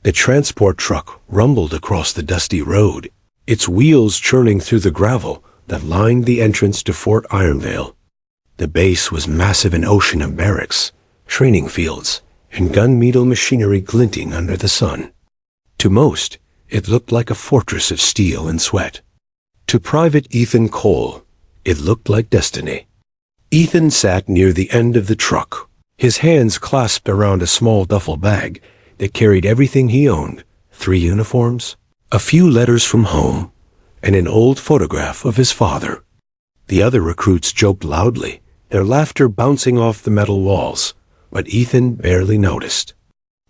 The transport truck rumbled across the dusty road, its wheels churning through the gravel that lined the entrance to Fort Ironvale. The base was massive, an ocean of barracks, training fields, and gun-metal machinery glinting under the sun. To most, it looked like a fortress of steel and sweat. To Private Ethan Cole, it looked like destiny. Ethan sat near the end of the truck, his hands clasped around a small duffel bag that carried everything he owned: 3 uniforms, a few letters from home, and an old photograph of his father. The other recruits joked loudly, their laughter bouncing off the metal walls, but Ethan barely noticed.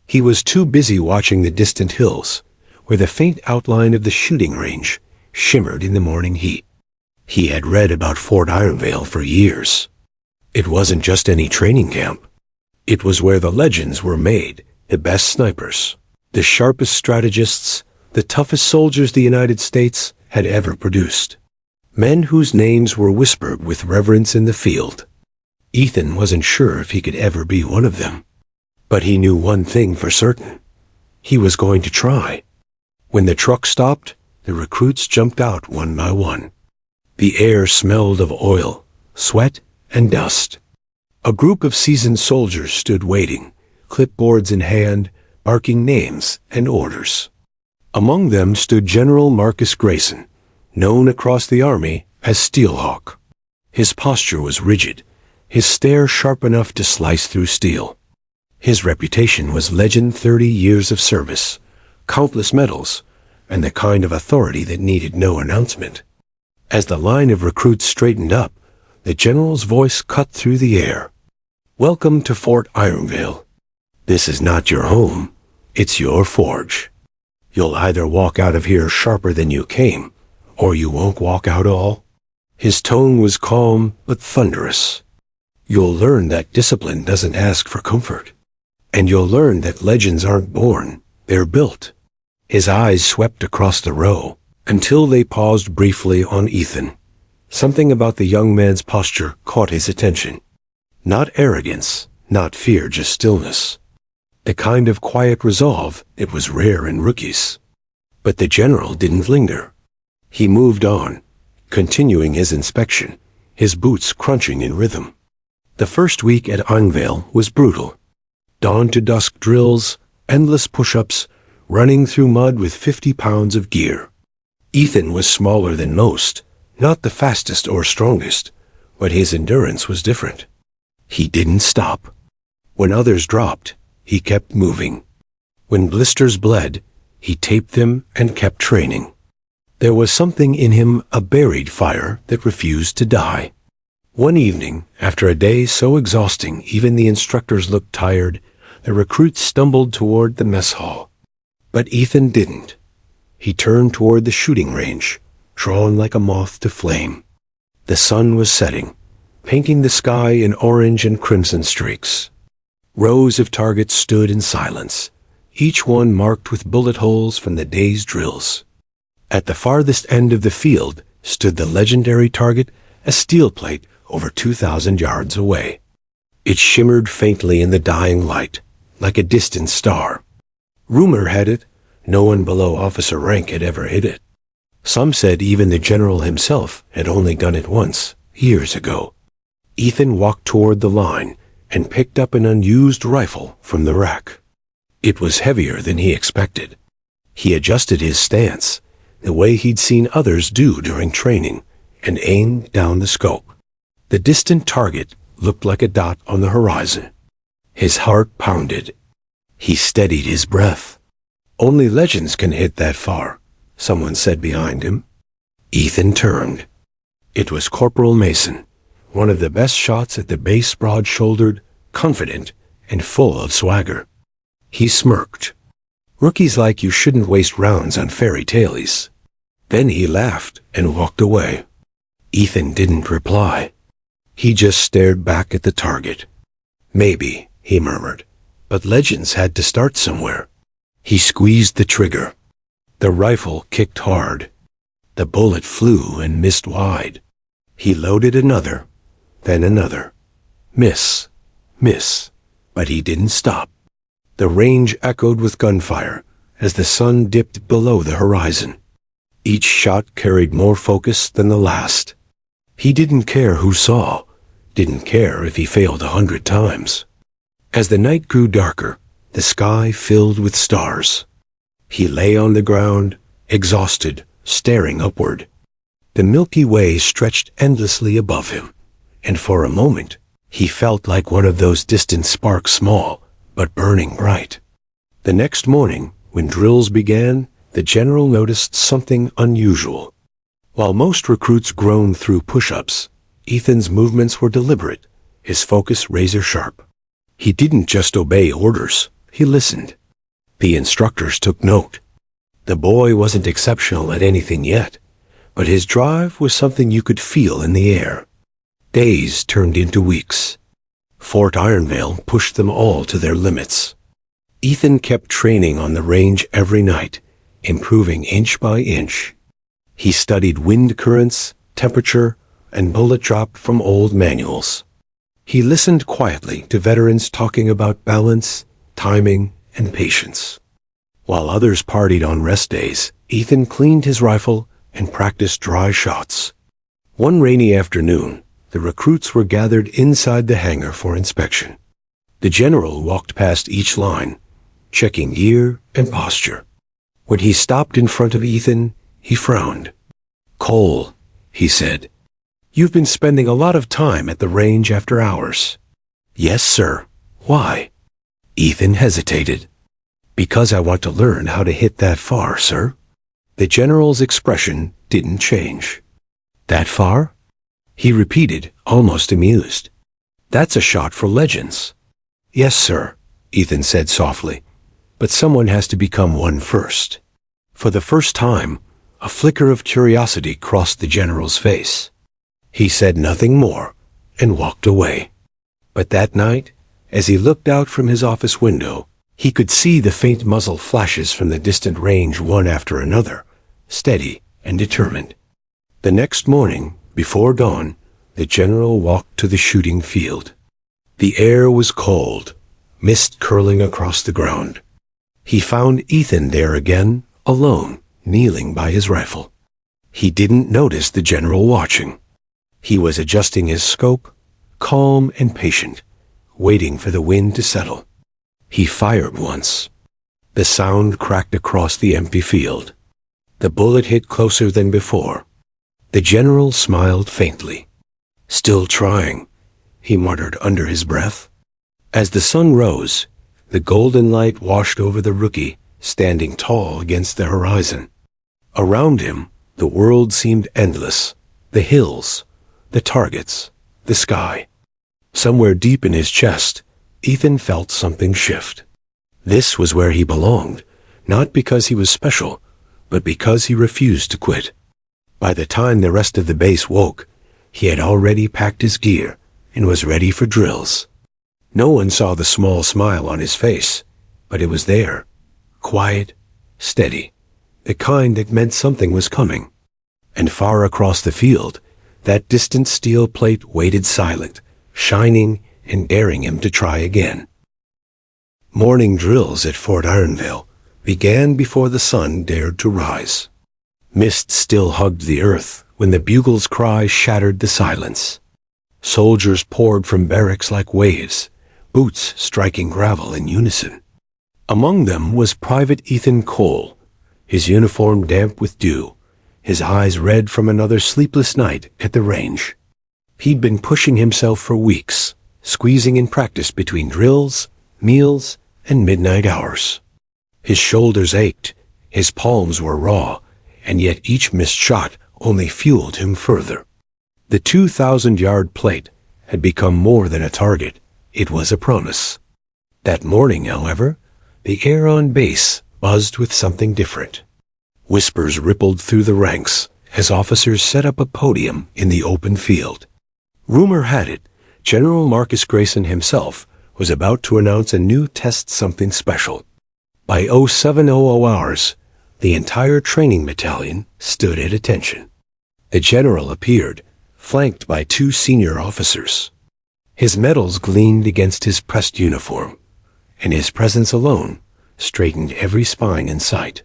He was too busy watching the distant hills, where the faint outline of the shooting range shimmered in the morning heat. He had read about Fort Ironvale for years. It wasn't just any training camp. It was where the legends were made, the best snipers, the sharpest strategists, the toughest soldiers the United States had ever produced. Men whose names were whispered with reverence in the field. Ethan wasn't sure if he could ever be one of them. But he knew one thing for certain. He was going to try. When the truck stopped, the recruits jumped out one by one. The air smelled of oil, sweat, and dust. A group of seasoned soldiers stood waiting, clipboards in hand, barking names and orders. Among them stood General Marcus Grayson, known across the Army as Steelhawk. His posture was rigid, his stare sharp enough to slice through steel. His reputation was legend: 30 years of service, countless medals, and the kind of authority that needed no announcement. As the line of recruits straightened up, the general's voice cut through the air. "Welcome to Fort Ironvale. This is not your home, it's your forge. You'll either walk out of here sharper than you came, or you won't walk out at all." His tone was calm but thunderous. "You'll learn that discipline doesn't ask for comfort. And you'll learn that legends aren't born, they're built." His eyes swept across the row, until they paused briefly on Ethan. Something about the young man's posture caught his attention. Not arrogance, not fear, just stillness. The kind of quiet resolve that was rare in rookies. But the general didn't linger. He moved on, continuing his inspection, his boots crunching in rhythm. The first week at Ironvale was brutal. Dawn to dusk drills, endless push-ups, running through mud with 50 pounds of gear. Ethan was smaller than most, not the fastest or strongest, but his endurance was different. He didn't stop. When others dropped, he kept moving. When blisters bled, he taped them and kept training. There was something in him, a buried fire that refused to die. One evening, after a day so exhausting even the instructors looked tired, the recruits stumbled toward the mess hall. But Ethan didn't. He turned toward the shooting range, drawn like a moth to flame. The sun was setting, painting the sky in orange and crimson streaks. Rows of targets stood in silence, each one marked with bullet holes from the day's drills. At the farthest end of the field stood the legendary target, a steel plate over 2,000 yards away. It shimmered faintly in the dying light, like a distant star. Rumor had it, no one below officer rank had ever hit it. Some said even the general himself had only done it once, years ago. Ethan walked toward the line and picked up an unused rifle from the rack. It was heavier than he expected. He adjusted his stance, the way he'd seen others do during training, and aimed down the scope. The distant target looked like a dot on the horizon. His heart pounded. He steadied his breath. "Only legends can hit that far," someone said behind him. Ethan turned. It was Corporal Mason, one of the best shots at the base, broad-shouldered, confident, and full of swagger. He smirked. "Rookies like you shouldn't waste rounds on fairy tales." Then he laughed and walked away. Ethan didn't reply. He just stared back at the target. "Maybe," he murmured, "but legends had to start somewhere." He squeezed the trigger. The rifle kicked hard. The bullet flew and missed wide. He loaded another, then another. Miss, miss, but he didn't stop. The range echoed with gunfire, as the sun dipped below the horizon. Each shot carried more focus than the last. He didn't care who saw, didn't care if he failed 100 times. As the night grew darker, the sky filled with stars. He lay on the ground, exhausted, staring upward. The Milky Way stretched endlessly above him, and for a moment, he felt like one of those distant sparks, small, but burning bright. The next morning, when drills began, the general noticed something unusual. While most recruits groaned through push-ups, Ethan's movements were deliberate, his focus razor-sharp. He didn't just obey orders, he listened. The instructors took note. The boy wasn't exceptional at anything yet, but his drive was something you could feel in the air. Days turned into weeks. Fort Ironvale pushed them all to their limits. Ethan kept training on the range every night, improving inch by inch. He studied wind currents, temperature, and bullet drop from old manuals. He listened quietly to veterans talking about balance, timing, and patience. While others partied on rest days, Ethan cleaned his rifle and practiced dry shots. One rainy afternoon, the recruits were gathered inside the hangar for inspection. The general walked past each line, checking gear and posture. When he stopped in front of Ethan, he frowned. "Cole," he said, "you've been spending a lot of time at the range after hours." "Yes, sir. Why?" Ethan hesitated. "Because I want to learn how to hit that far, sir." The general's expression didn't change. "That far?" he repeated, almost amused. "That's a shot for legends." "Yes, sir," Ethan said softly, "but someone has to become one first." For the first time, a flicker of curiosity crossed the general's face. He said nothing more and walked away. But that night, as he looked out from his office window, he could see the faint muzzle flashes from the distant range one after another, steady and determined. The next morning, before dawn, the general walked to the shooting field. The air was cold, mist curling across the ground. He found Ethan there again, alone, kneeling by his rifle. He didn't notice the general watching. He was adjusting his scope, calm and patient, waiting for the wind to settle. He fired once. The sound cracked across the empty field. The bullet hit closer than before. The general smiled faintly. "Still trying," he muttered under his breath. As the sun rose, the golden light washed over the rookie, standing tall against the horizon. Around him, the world seemed endless. The hills, the targets, the sky. Somewhere deep in his chest, Ethan felt something shift. This was where he belonged, not because he was special, but because he refused to quit. By the time the rest of the base woke, he had already packed his gear and was ready for drills. No one saw the small smile on his face, but it was there, quiet, steady, the kind that meant something was coming. And far across the field, that distant steel plate waited silent, shining and daring him to try again. Morning drills at Fort Ironvale began before the sun dared to rise. Mist still hugged the earth when the bugle's cry shattered the silence. Soldiers poured from barracks like waves, boots striking gravel in unison. Among them was Private Ethan Cole, his uniform damp with dew, his eyes red from another sleepless night at the range. He'd been pushing himself for weeks, squeezing in practice between drills, meals, and midnight hours. His shoulders ached, his palms were raw, and yet each missed shot only fueled him further. The 2,000-yard plate had become more than a target, it was a promise. That morning, however, the air on base buzzed with something different. Whispers rippled through the ranks as officers set up a podium in the open field. Rumor had it, General Marcus Grayson himself was about to announce a new test something special. By 0700 hours, the entire training battalion stood at attention. The general appeared, flanked by 2 senior officers. His medals gleamed against his pressed uniform, and his presence alone straightened every spine in sight.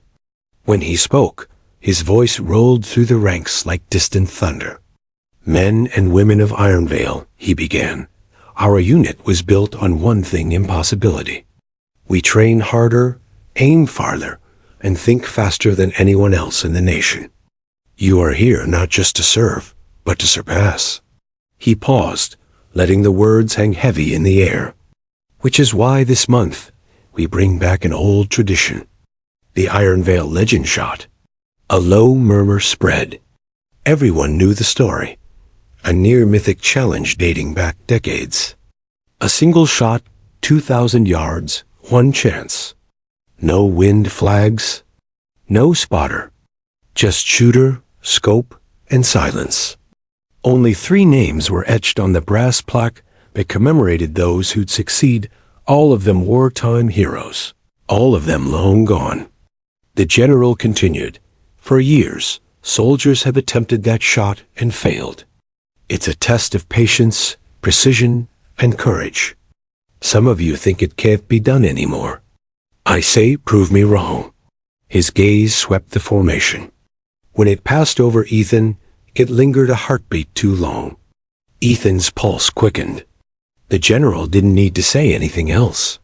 When he spoke, his voice rolled through the ranks like distant thunder. "Men and women of Ironvale," he began, "our unit was built on one thing: impossibility. We train harder, aim farther, and think faster than anyone else in the nation. You are here not just to serve, but to surpass." He paused, letting the words hang heavy in the air. "Which is why this month we bring back an old tradition, the Ironvale legend shot." A low murmur spread. Everyone knew the story. A near-mythic challenge dating back decades. A single shot, 2,000 yards, one chance. No wind flags, no spotter. Just shooter, scope, and silence. Only 3 names were etched on the brass plaque that commemorated those who'd succeed, all of them wartime heroes, all of them long gone. The general continued, "For years, soldiers have attempted that shot and failed. It's a test of patience, precision, and courage. Some of you think it can't be done anymore. I say, prove me wrong." His gaze swept the formation. When it passed over Ethan, it lingered a heartbeat too long. Ethan's pulse quickened. The general didn't need to say anything else.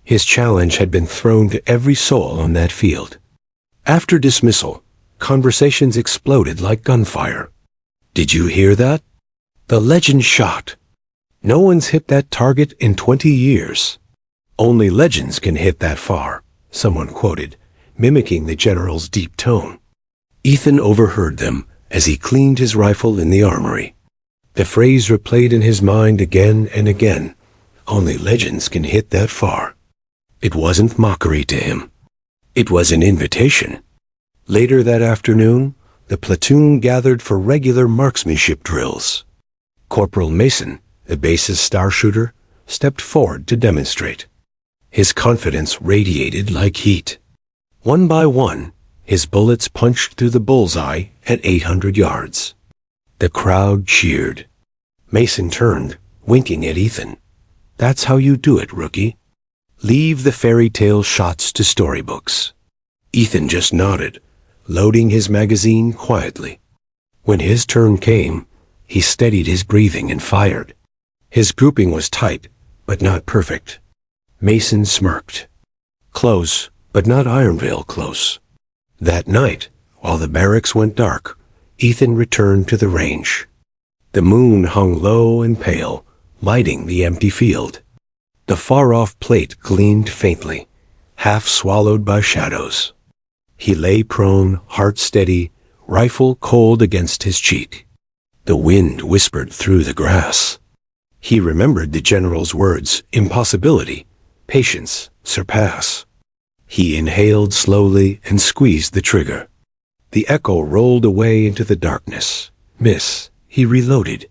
His challenge had been thrown to every soul on that field. After dismissal, conversations exploded like gunfire. "Did you hear that? The legend shot. No one's hit that target in 20 years. Only legends can hit that far," someone quoted, mimicking the general's deep tone. Ethan overheard them as he cleaned his rifle in the armory. The phrase replayed in his mind again and again. Only legends can hit that far. It wasn't mockery to him. It was an invitation. Later that afternoon, the platoon gathered for regular marksmanship drills. Corporal Mason, the base's star shooter, stepped forward to demonstrate. His confidence radiated like heat. One by one, his bullets punched through the bullseye at 800 yards. The crowd cheered. Mason turned, winking at Ethan. "That's how you do it, rookie. Leave the fairy tale shots to storybooks." Ethan just nodded, loading his magazine quietly. When his turn came, he steadied his breathing and fired. His grouping was tight, but not perfect. Mason smirked. Close, but not Ironvale close. That night, while the barracks went dark, Ethan returned to the range. The moon hung low and pale, lighting the empty field. The far-off plate gleamed faintly, half swallowed by shadows. He lay prone, heart steady, rifle cold against his cheek. The wind whispered through the grass. He remembered the general's words: impossibility, patience, surpass. He inhaled slowly and squeezed the trigger. The echo rolled away into the darkness. Miss. He reloaded.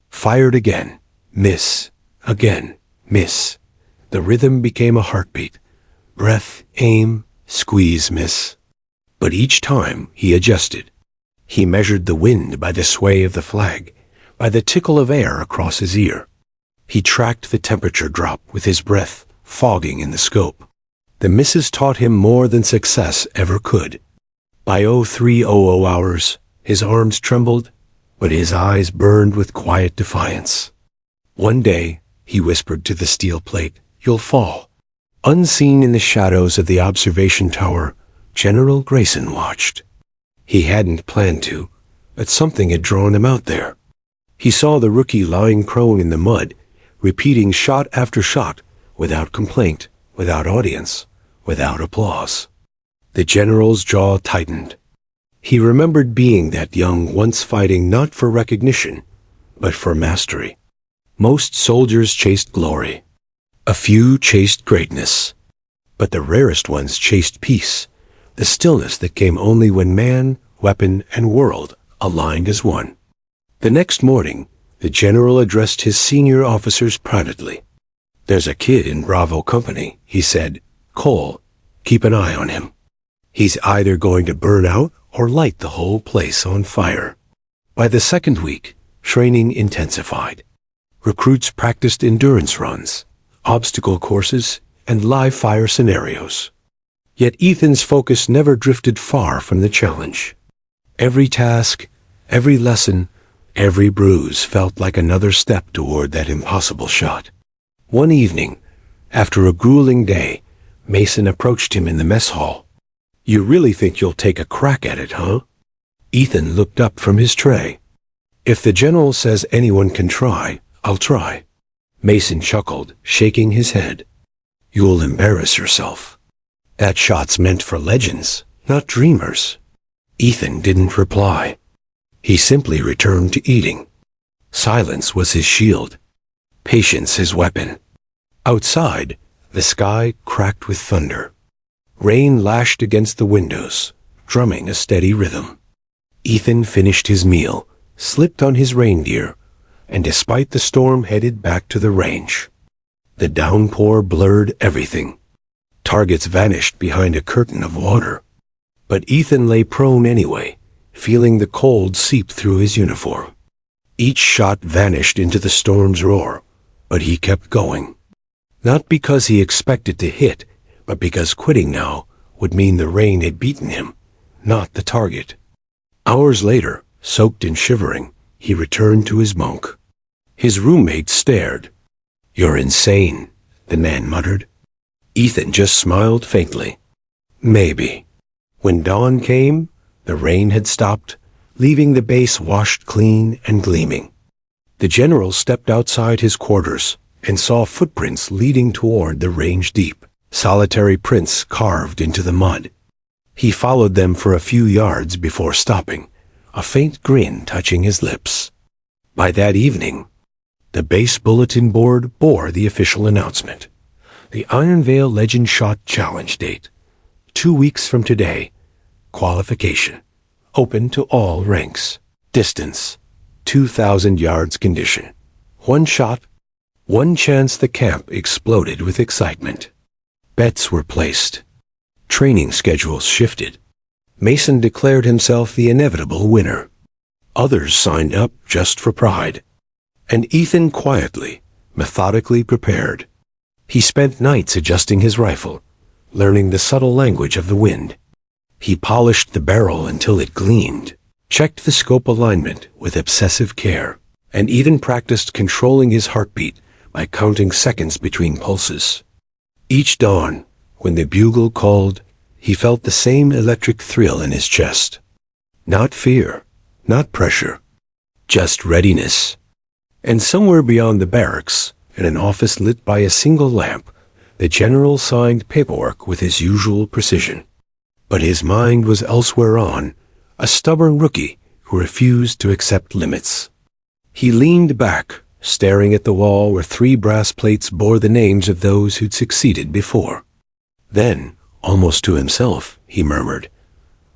Fired again. Miss. Again. Miss. The rhythm became a heartbeat. Breath, aim, squeeze, miss. But each time he adjusted. He measured the wind by the sway of the flag, by the tickle of air across his ear. He tracked the temperature drop with his breath fogging in the scope. The misses taught him more than success ever could. By 0300 hours, his arms trembled, but his eyes burned with quiet defiance. One day, he whispered to the steel plate, "You'll fall." Unseen in the shadows of the observation tower, General Grayson watched. He hadn't planned to, but something had drawn him out there. He saw the rookie lying prone in the mud, repeating shot after shot, without complaint, without audience, without applause. The general's jaw tightened. He remembered being that young, once fighting not for recognition, but for mastery. Most soldiers chased glory. A few chased greatness. But the rarest ones chased peace, the stillness that came only when man, weapon, and world aligned as one. The next morning, the general addressed his senior officers privately. "There's a kid in Bravo Company," he said. "Cole, keep an eye on him. He's either going to burn out or light the whole place on fire." By the second week, training intensified. Recruits practiced endurance runs, obstacle courses, and live fire scenarios. Yet Ethan's focus never drifted far from the challenge. Every task, every lesson, every bruise felt like another step toward that impossible shot. One evening, after a grueling day, Mason approached him in the mess hall. "You really think you'll take a crack at it, huh?" Ethan looked up from his tray. "If the general says anyone can try, I'll try." Mason chuckled, shaking his head. "You'll embarrass yourself. That shot's meant for legends, not dreamers." Ethan didn't reply. He simply returned to eating. Silence was his shield, patience his weapon. Outside, the sky cracked with thunder. Rain lashed against the windows, drumming a steady rhythm. Ethan finished his meal, slipped on his reindeer, and despite the storm headed back to the range. The downpour blurred everything. Targets vanished behind a curtain of water. But Ethan lay prone anyway, feeling the cold seep through his uniform. Each shot vanished into the storm's roar, but he kept going. Not because he expected to hit, but because quitting now would mean the rain had beaten him, not the target. Hours later, soaked and shivering, he returned to his bunk. His roommate stared. "You're insane," the man muttered. Ethan just smiled faintly. Maybe. When dawn came, the rain had stopped, leaving the base washed clean and gleaming. The general stepped outside his quarters and saw footprints leading toward the range deep, solitary prints carved into the mud. He followed them for a few yards before stopping, a faint grin touching his lips. By that evening, the base bulletin board bore the official announcement. The Iron Veil Legend Shot Challenge date. 2 weeks from today. Qualification. Open to all ranks. Distance. 2,000 yards condition. One shot. One chance. The camp exploded with excitement. Bets were placed. Training schedules shifted. Mason declared himself the inevitable winner. Others signed up just for pride. And Ethan quietly, methodically prepared. He spent nights adjusting his rifle, learning the subtle language of the wind. He polished the barrel until it gleamed, checked the scope alignment with obsessive care, and even practiced controlling his heartbeat by counting seconds between pulses. Each dawn, when the bugle called, he felt the same electric thrill in his chest. Not fear, not pressure, just readiness. And somewhere beyond the barracks, in an office lit by a single lamp, the general signed paperwork with his usual precision. But his mind was elsewhere on, a stubborn rookie who refused to accept limits. He leaned back, staring at the wall where 3 brass plates bore the names of those who'd succeeded before. Then, almost to himself, he murmured,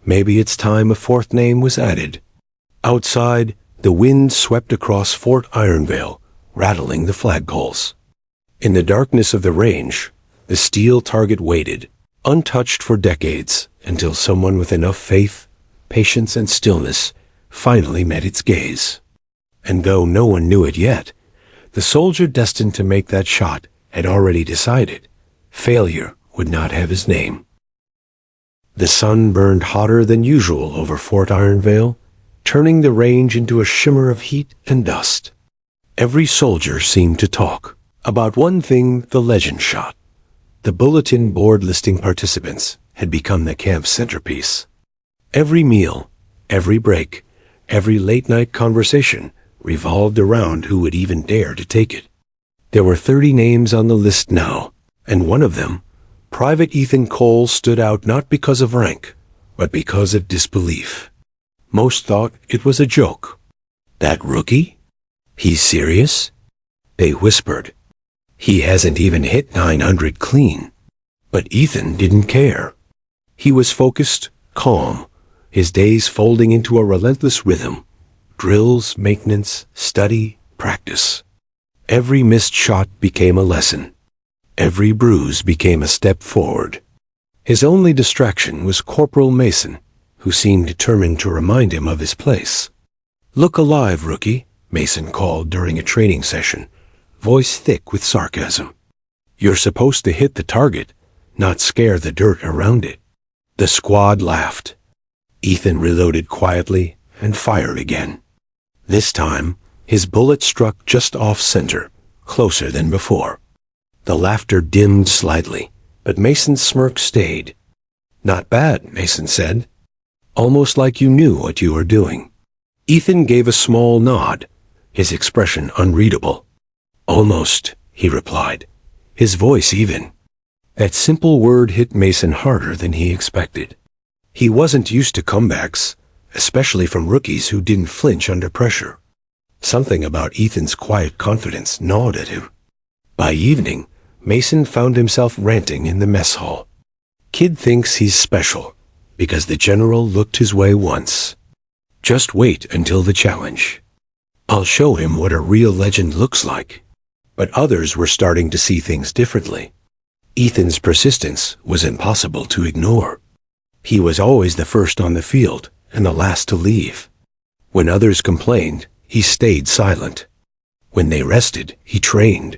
"Maybe it's time a 4th name was added." Outside, the wind swept across Fort Ironvale, rattling the flagpoles. In the darkness of the range, the steel target waited, untouched for decades, until someone with enough faith, patience, and stillness finally met its gaze. And though no one knew it yet, the soldier destined to make that shot had already decided failure would not have his name. The sun burned hotter than usual over Fort Ironvale, turning the range into a shimmer of heat and dust. Every soldier seemed to talk about one thing: the legend shot. The bulletin board listing participants had become the camp's centerpiece. Every meal, every break, every late-night conversation revolved around who would even dare to take it. There were 30 names on the list now, and one of them, Private Ethan Cole, stood out not because of rank, but because of disbelief. Most thought it was a joke. That rookie? He's serious? They whispered. He hasn't even hit 900 clean. But Ethan didn't care. He was focused, calm, his days folding into a relentless rhythm. Drills, maintenance, study, practice. Every missed shot became a lesson. Every bruise became a step forward. His only distraction was Corporal Mason, who seemed determined to remind him of his place. "Look alive, rookie," Mason called during a training session, voice thick with sarcasm. "You're supposed to hit the target, not scare the dirt around it." The squad laughed. Ethan reloaded quietly and fired again. This time, his bullet struck just off-center, closer than before. The laughter dimmed slightly, but Mason's smirk stayed. "Not bad," Mason said. "Almost like you knew what you were doing." Ethan gave a small nod, his expression unreadable. "Almost," he replied, his voice even. That simple word hit Mason harder than he expected. He wasn't used to comebacks, especially from rookies who didn't flinch under pressure. Something about Ethan's quiet confidence gnawed at him. By evening, Mason found himself ranting in the mess hall. "Kid thinks he's special, because the general looked his way once. Just wait until the challenge. I'll show him what a real legend looks like." But others were starting to see things differently. Ethan's persistence was impossible to ignore. He was always the first on the field and the last to leave. When others complained, he stayed silent. When they rested, he trained.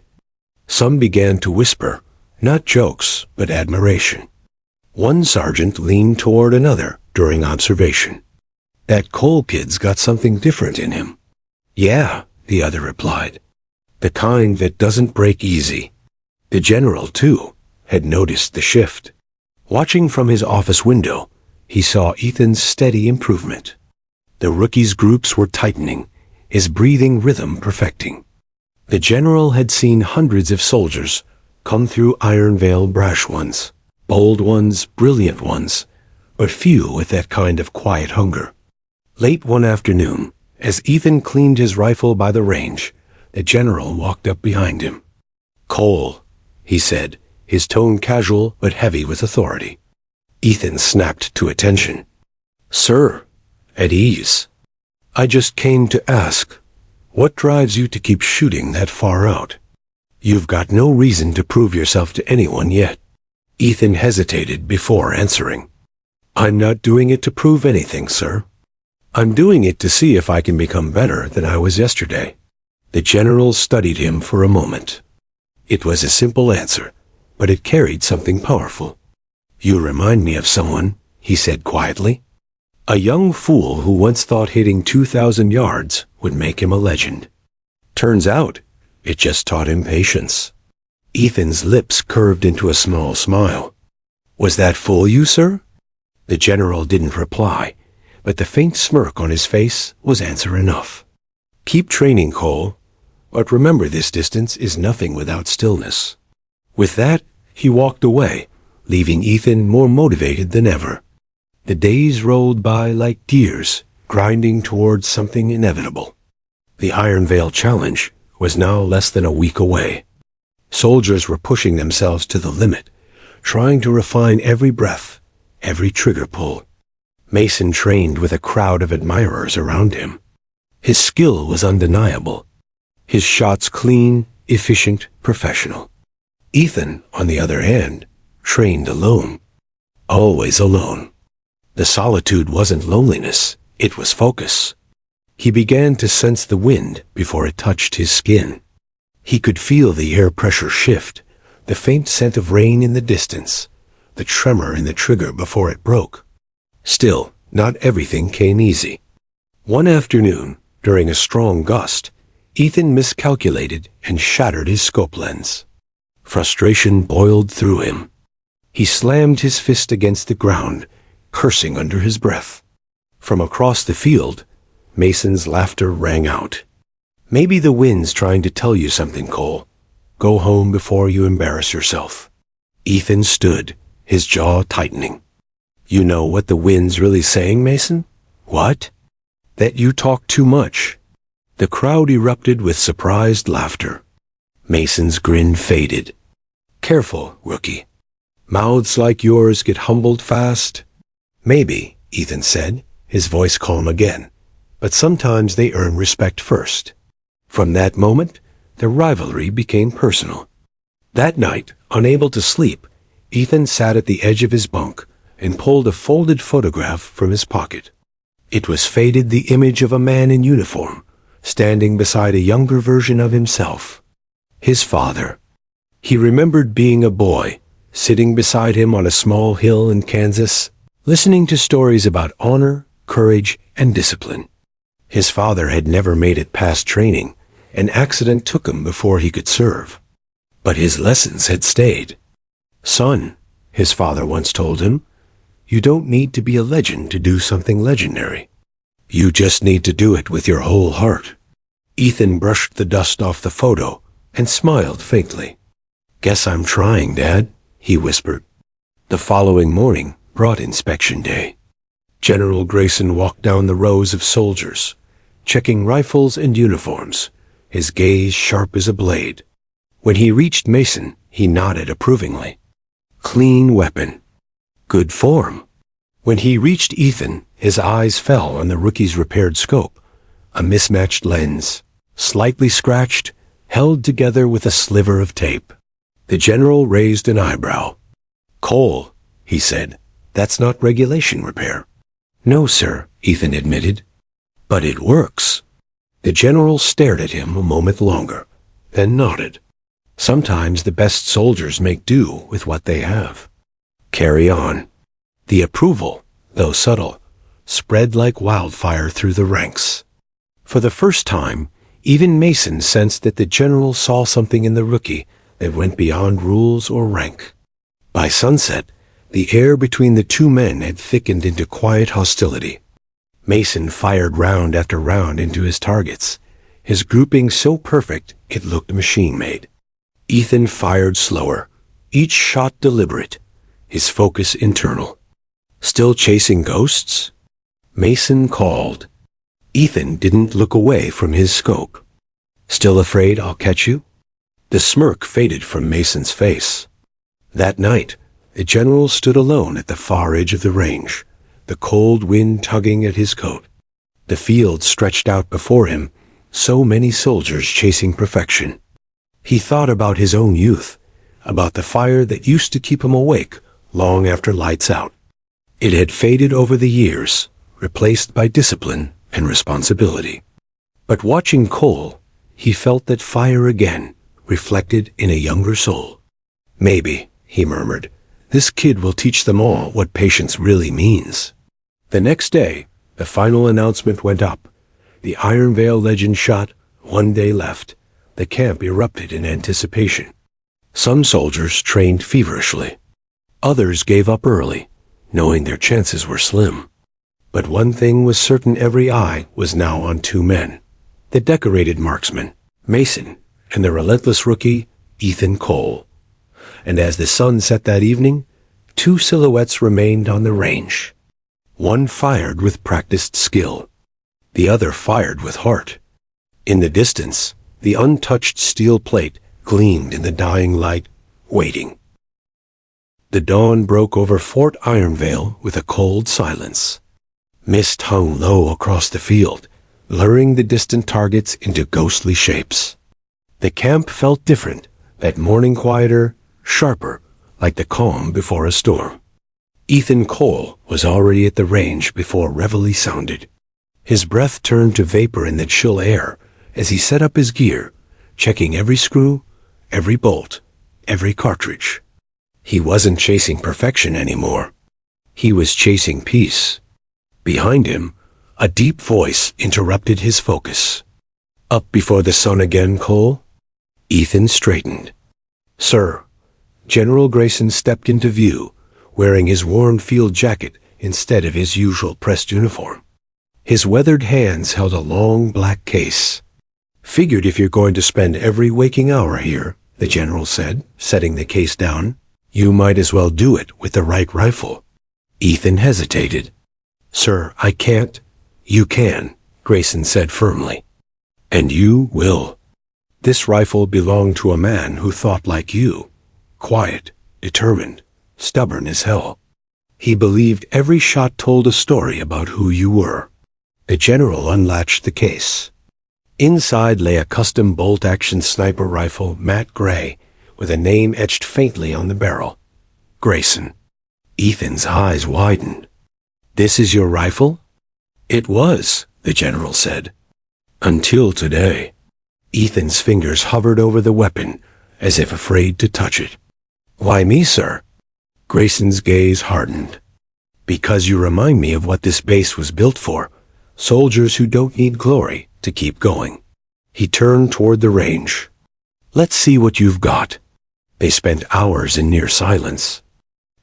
Some began to whisper, not jokes, but admiration. One sergeant leaned toward another during observation. "That Cole kid's got something different in him." "Yeah," the other replied. "The kind that doesn't break easy." The general, too, had noticed the shift. Watching from his office window, he saw Ethan's steady improvement. The rookies' groups were tightening, his breathing rhythm perfecting. The general had seen hundreds of soldiers come through Iron Veil brash ones, bold ones, brilliant ones, but few with that kind of quiet hunger. Late one afternoon, as Ethan cleaned his rifle by the range, the general walked up behind him. "Cole," he said, his tone casual but heavy with authority. Ethan snapped to attention. "Sir," at ease. "I just came to ask, what drives you to keep shooting that far out? You've got no reason to prove yourself to anyone yet." Ethan hesitated before answering. "I'm not doing it to prove anything, sir. I'm doing it to see if I can become better than I was yesterday." The general studied him for a moment. It was a simple answer, but it carried something powerful. "You remind me of someone," he said quietly. "A young fool who once thought hitting 2,000 yards would make him a legend. Turns out, it just taught him patience." Ethan's lips curved into a small smile. "Was that fool you, sir?" The general didn't reply, but the faint smirk on his face was answer enough. "Keep training, Cole, but remember this distance is nothing without stillness." With that, he walked away, leaving Ethan more motivated than ever. The days rolled by like years, grinding towards something inevitable. The Iron Veil Challenge was now less than a week away. Soldiers were pushing themselves to the limit, trying to refine every breath, every trigger pull. Mason trained with a crowd of admirers around him. His skill was undeniable. His shots clean, efficient, professional. Ethan, on the other hand, trained alone. Always alone. The solitude wasn't loneliness, it was focus. He began to sense the wind before it touched his skin. He could feel the air pressure shift, the faint scent of rain in the distance, the tremor in the trigger before it broke. Still, not everything came easy. One afternoon, during a strong gust, Ethan miscalculated and shattered his scope lens. Frustration boiled through him. He slammed his fist against the ground, cursing under his breath. From across the field, Mason's laughter rang out. "Maybe the wind's trying to tell you something, Cole. Go home before you embarrass yourself." Ethan stood, his jaw tightening. "You know what the wind's really saying, Mason?" "What?" "That you talk too much." The crowd erupted with surprised laughter. Mason's grin faded. "Careful, rookie. Mouths like yours get humbled fast." "Maybe," Ethan said, his voice calm again, "but sometimes they earn respect first." From that moment, the rivalry became personal. That night, unable to sleep, Ethan sat at the edge of his bunk and pulled a folded photograph from his pocket. It was faded, the image of a man in uniform, standing beside a younger version of himself. His father. He remembered being a boy, sitting beside him on a small hill in Kansas, listening to stories about honor, courage, and discipline. His father had never made it past training. An accident took him before he could serve. But his lessons had stayed. "Son," his father once told him, "you don't need to be a legend to do something legendary. You just need to do it with your whole heart." Ethan brushed the dust off the photo and smiled faintly. "Guess I'm trying, Dad," he whispered. The following morning brought inspection day. General Grayson walked down the rows of soldiers, checking rifles and uniforms, his gaze sharp as a blade. When he reached Mason, he nodded approvingly. "Clean weapon. Good form." When he reached Ethan, his eyes fell on the rookie's repaired scope, a mismatched lens, slightly scratched, held together with a sliver of tape. The general raised an eyebrow. "Cole," he said, "that's not regulation repair." "No, sir," Ethan admitted. "But it works." The general stared at him a moment longer, then nodded. Sometimes the best soldiers make do with what they have. "Carry on." The approval, though subtle, spread like wildfire through the ranks. For the first time, even Mason sensed that the general saw something in the rookie that went beyond rules or rank. By sunset, the air between the two men had thickened into quiet hostility. Mason fired round after round into his targets, his grouping so perfect it looked machine-made. Ethan fired slower, each shot deliberate, his focus internal. "Still chasing ghosts?" Mason called. Ethan didn't look away from his scope. "Still afraid I'll catch you?" The smirk faded from Mason's face. That night, the general stood alone at the far edge of the range, the cold wind tugging at his coat. The field stretched out before him, so many soldiers chasing perfection. He thought about his own youth, about the fire that used to keep him awake long after lights out. It had faded over the years, replaced by discipline and responsibility. But watching Cole, he felt that fire again, reflected in a younger soul. "Maybe," he murmured, "this kid will teach them all what patience really means." The next day, the final announcement went up. The Iron Veil legend shot, 1 day left. The camp erupted in anticipation. Some soldiers trained feverishly. Others gave up early, knowing their chances were slim. But one thing was certain: every eye was now on two men. The decorated marksman, Mason, and the relentless rookie, Ethan Cole. And as the sun set that evening, two silhouettes remained on the range. One fired with practiced skill. The other fired with heart. In the distance, the untouched steel plate gleamed in the dying light, waiting. The dawn broke over Fort Ironvale with a cold silence. Mist hung low across the field, blurring the distant targets into ghostly shapes. The camp felt different, that morning quieter, sharper, like the calm before a storm. Ethan Cole was already at the range before reveille sounded. His breath turned to vapor in the chill air as he set up his gear, checking every screw, every bolt, every cartridge. He wasn't chasing perfection anymore. He was chasing peace. Behind him, a deep voice interrupted his focus. "Up before the sun again, Cole?" Ethan straightened. "Sir." General Grayson stepped into view, wearing his worn field jacket instead of his usual pressed uniform. His weathered hands held a long black case. "Figured if you're going to spend every waking hour here," the general said, setting the case down, "you might as well do it with the right rifle." Ethan hesitated. "Sir, I can't." "You can," Grayson said firmly. "And you will. This rifle belonged to a man who thought like you. Quiet, determined, stubborn as hell. He believed every shot told a story about who you were." The general unlatched the case. Inside lay a custom bolt-action sniper rifle, matte gray, with a name etched faintly on the barrel. Grayson. Ethan's eyes widened. "This is your rifle?" "It was," the general said. "Until today." Ethan's fingers hovered over the weapon, as if afraid to touch it. "Why me, sir?" Grayson's gaze hardened. Because you remind me of what this base was built for. Soldiers who don't need glory to keep going. He turned toward the range. Let's see what you've got. They spent hours in near silence.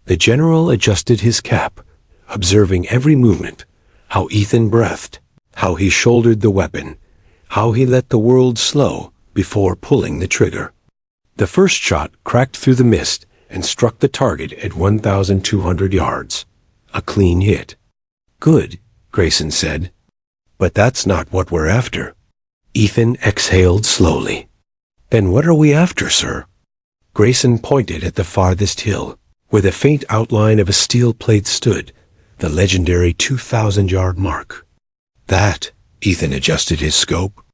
The general adjusted his cap, observing every movement, how Ethan breathed, how he shouldered the weapon, how he let the world slow before pulling the trigger. The first shot cracked through the mist and struck the target at 1,200 yards. A clean hit. Good, Grayson said. But that's not what we're after. Ethan exhaled slowly. Then what are we after, sir? Grayson pointed at the farthest hill, where the faint outline of a steel plate stood, the legendary 2,000-yard mark. That, Ethan adjusted his scope.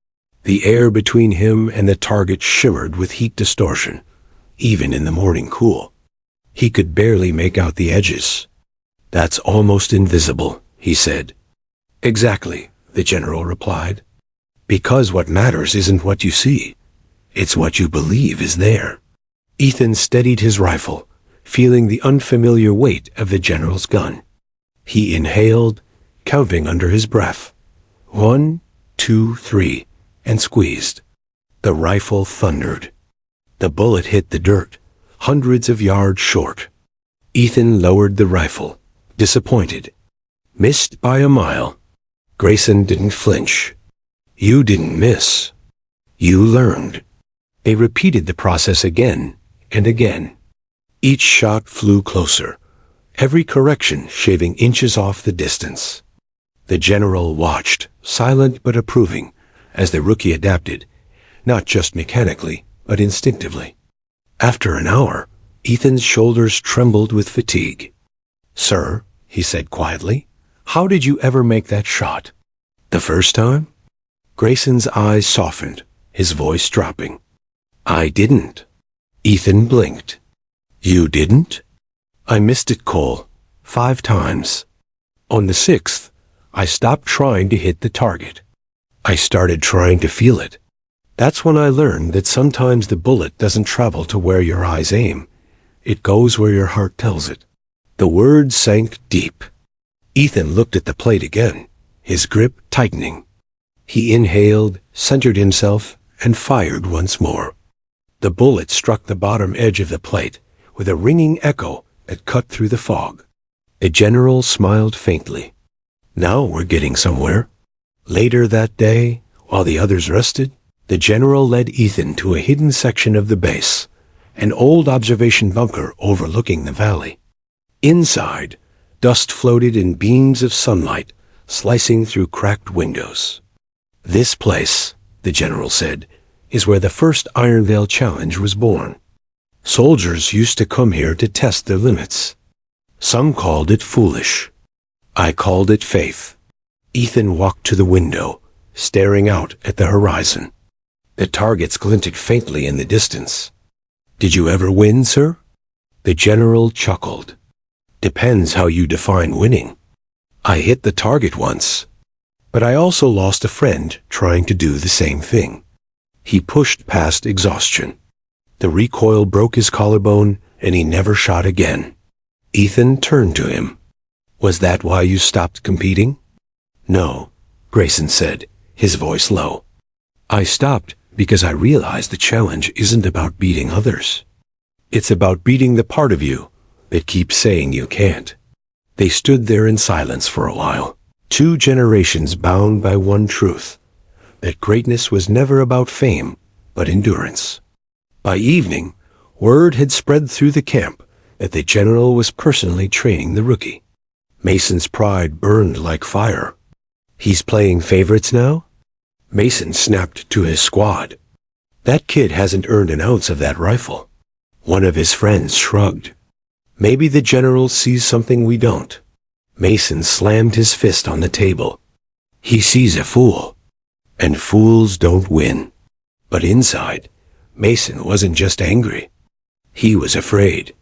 The air between him and the target shimmered with heat distortion, even in the morning cool. He could barely make out the edges. That's almost invisible, he said. Exactly, the general replied. Because what matters isn't what you see. It's what you believe is there. Ethan steadied his rifle, feeling the unfamiliar weight of the general's gun. He inhaled, counting under his breath. 1, 2, 3, and squeezed. The rifle thundered. The bullet hit the dirt, hundreds of yards short. Ethan lowered the rifle, disappointed. Missed by a mile. Grayson didn't flinch. You didn't miss. You learned. They repeated the process again and again. Each shot flew closer, every correction shaving inches off the distance. The general watched, silent but approving, as the rookie adapted, not just mechanically, but instinctively. After an hour, Ethan's shoulders trembled with fatigue. Sir, he said quietly, how did you ever make that shot? The first time? Grayson's eyes softened, his voice dropping. I didn't. Ethan blinked. You didn't? I missed it, Cole, 5 times. On the 6th, I stopped trying to hit the target. I started trying to feel it. That's when I learned that sometimes the bullet doesn't travel to where your eyes aim. It goes where your heart tells it. The words sank deep. Ethan looked at the plate again, his grip tightening. He inhaled, centered himself, and fired once more. The bullet struck the bottom edge of the plate with a ringing echo that cut through the fog. The general smiled faintly. Now we're getting somewhere. Later that day, while the others rested, the general led Ethan to a hidden section of the base, an old observation bunker overlooking the valley. Inside, dust floated in beams of sunlight, slicing through cracked windows. This place, the general said, is where the first Ironvale Challenge was born. Soldiers used to come here to test their limits. Some called it foolish. I called it faith. Ethan walked to the window, staring out at the horizon. The targets glinted faintly in the distance. Did you ever win, sir? The general chuckled. Depends how you define winning. I hit the target once, but I also lost a friend trying to do the same thing. He pushed past exhaustion. The recoil broke his collarbone, and he never shot again. Ethan turned to him. Was that why you stopped competing? No, Grayson said, his voice low. I stopped because I realized the challenge isn't about beating others. It's about beating the part of you that keeps saying you can't. They stood there in silence for a while, 2 generations bound by one truth, that greatness was never about fame, but endurance. By evening, word had spread through the camp that the general was personally training the rookie. Mason's pride burned like fire. He's playing favorites now? Mason snapped to his squad. That kid hasn't earned an ounce of that rifle. One of his friends shrugged. Maybe the general sees something we don't. Mason slammed his fist on the table. He sees a fool. And fools don't win. But inside, Mason wasn't just angry. He was afraid.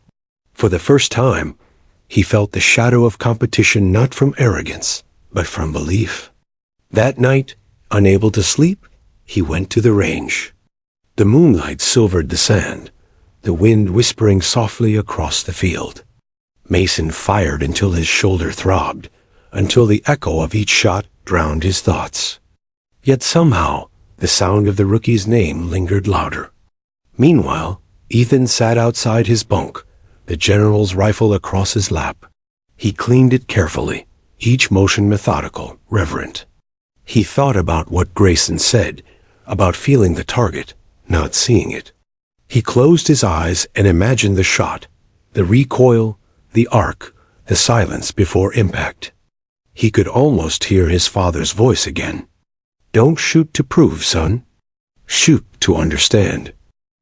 For the first time, he felt the shadow of competition not from arrogance, but from belief. That night, unable to sleep, he went to the range. The moonlight silvered the sand, the wind whispering softly across the field. Mason fired until his shoulder throbbed, until the echo of each shot drowned his thoughts. Yet somehow, the sound of the rookie's name lingered louder. Meanwhile, Ethan sat outside his bunk, the general's rifle across his lap. He cleaned it carefully, each motion methodical, reverent. He thought about what Grayson said, about feeling the target, not seeing it. He closed his eyes and imagined the shot, the recoil, the arc, the silence before impact. He could almost hear his father's voice again. "Don't shoot to prove, son. Shoot to understand."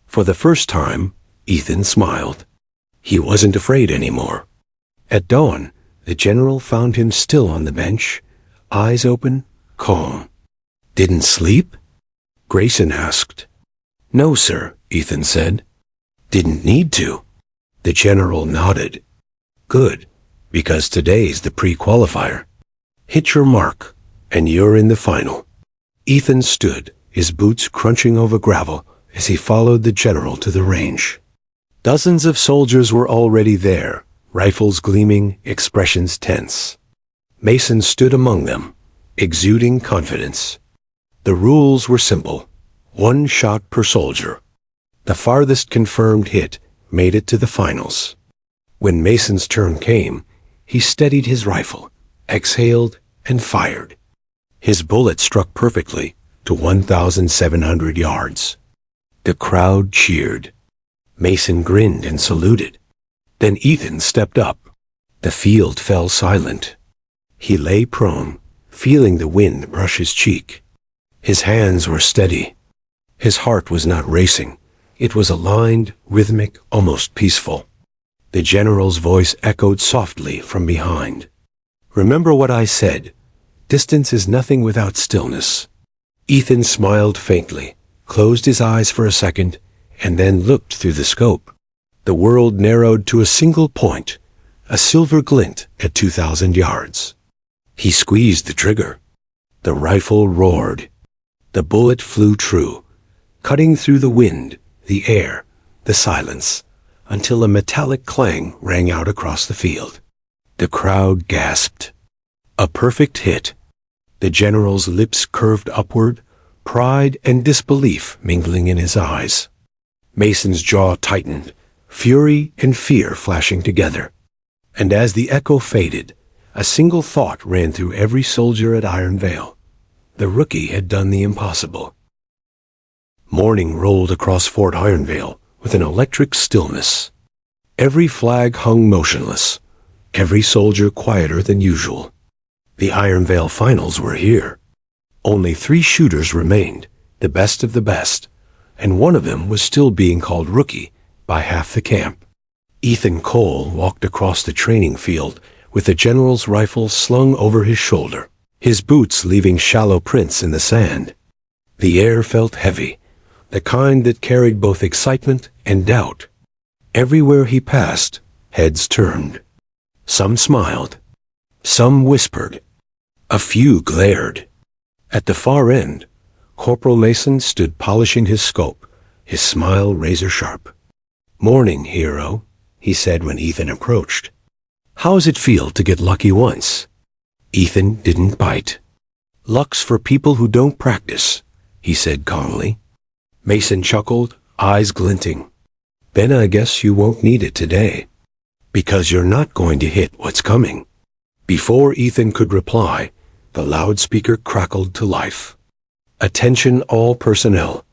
For the first time, Ethan smiled. He wasn't afraid anymore. At dawn, the general found him still on the bench, eyes open, calm. "Didn't sleep?" Grayson asked. "No, sir," Ethan said. "Didn't need to." The general nodded. "Good, because today's the pre-qualifier. Hit your mark, and you're in the final." Ethan stood, his boots crunching over gravel as he followed the general to the range. Dozens of soldiers were already there, rifles gleaming, expressions tense. Mason stood among them, exuding confidence. The rules were simple: 1 shot per soldier. The farthest confirmed hit made it to the finals. When Mason's turn came, he steadied his rifle, exhaled, and fired. His bullet struck perfectly to 1,700 yards. The crowd cheered. Mason grinned and saluted. Then Ethan stepped up. The field fell silent. He lay prone, feeling the wind brush his cheek. His hands were steady. His heart was not racing. It was aligned, rhythmic, almost peaceful. The general's voice echoed softly from behind. "Remember what I said. Distance is nothing without stillness." Ethan smiled faintly, closed his eyes for a second, and then looked through the scope. The world narrowed to a single point, a silver glint at 2,000 yards. He squeezed the trigger. The rifle roared. The bullet flew true, cutting through the wind, the air, the silence, until a metallic clang rang out across the field. The crowd gasped. A perfect hit. The general's lips curved upward, pride and disbelief mingling in his eyes. Mason's jaw tightened, fury and fear flashing together. And as the echo faded, a single thought ran through every soldier at Iron Vale. The rookie had done the impossible. Morning rolled across Fort Ironvale with an electric stillness. Every flag hung motionless, every soldier quieter than usual. The Ironvale finals were here. Only 3 shooters remained, the best of the best, and one of them was still being called rookie by half the camp. Ethan Cole walked across the training field with the general's rifle slung over his shoulder, his boots leaving shallow prints in the sand. The air felt heavy, the kind that carried both excitement and doubt. Everywhere he passed, heads turned. Some smiled. Some whispered. A few glared. At the far end, Corporal Mason stood polishing his scope, his smile razor-sharp. "Morning, hero," he said when Ethan approached. "How's it feel to get lucky once?" Ethan didn't bite. "Luck's for people who don't practice," he said calmly. Mason chuckled, eyes glinting. "Then I guess you won't need it today. Because you're not going to hit what's coming." Before Ethan could reply, the loudspeaker crackled to life. "Attention all personnel.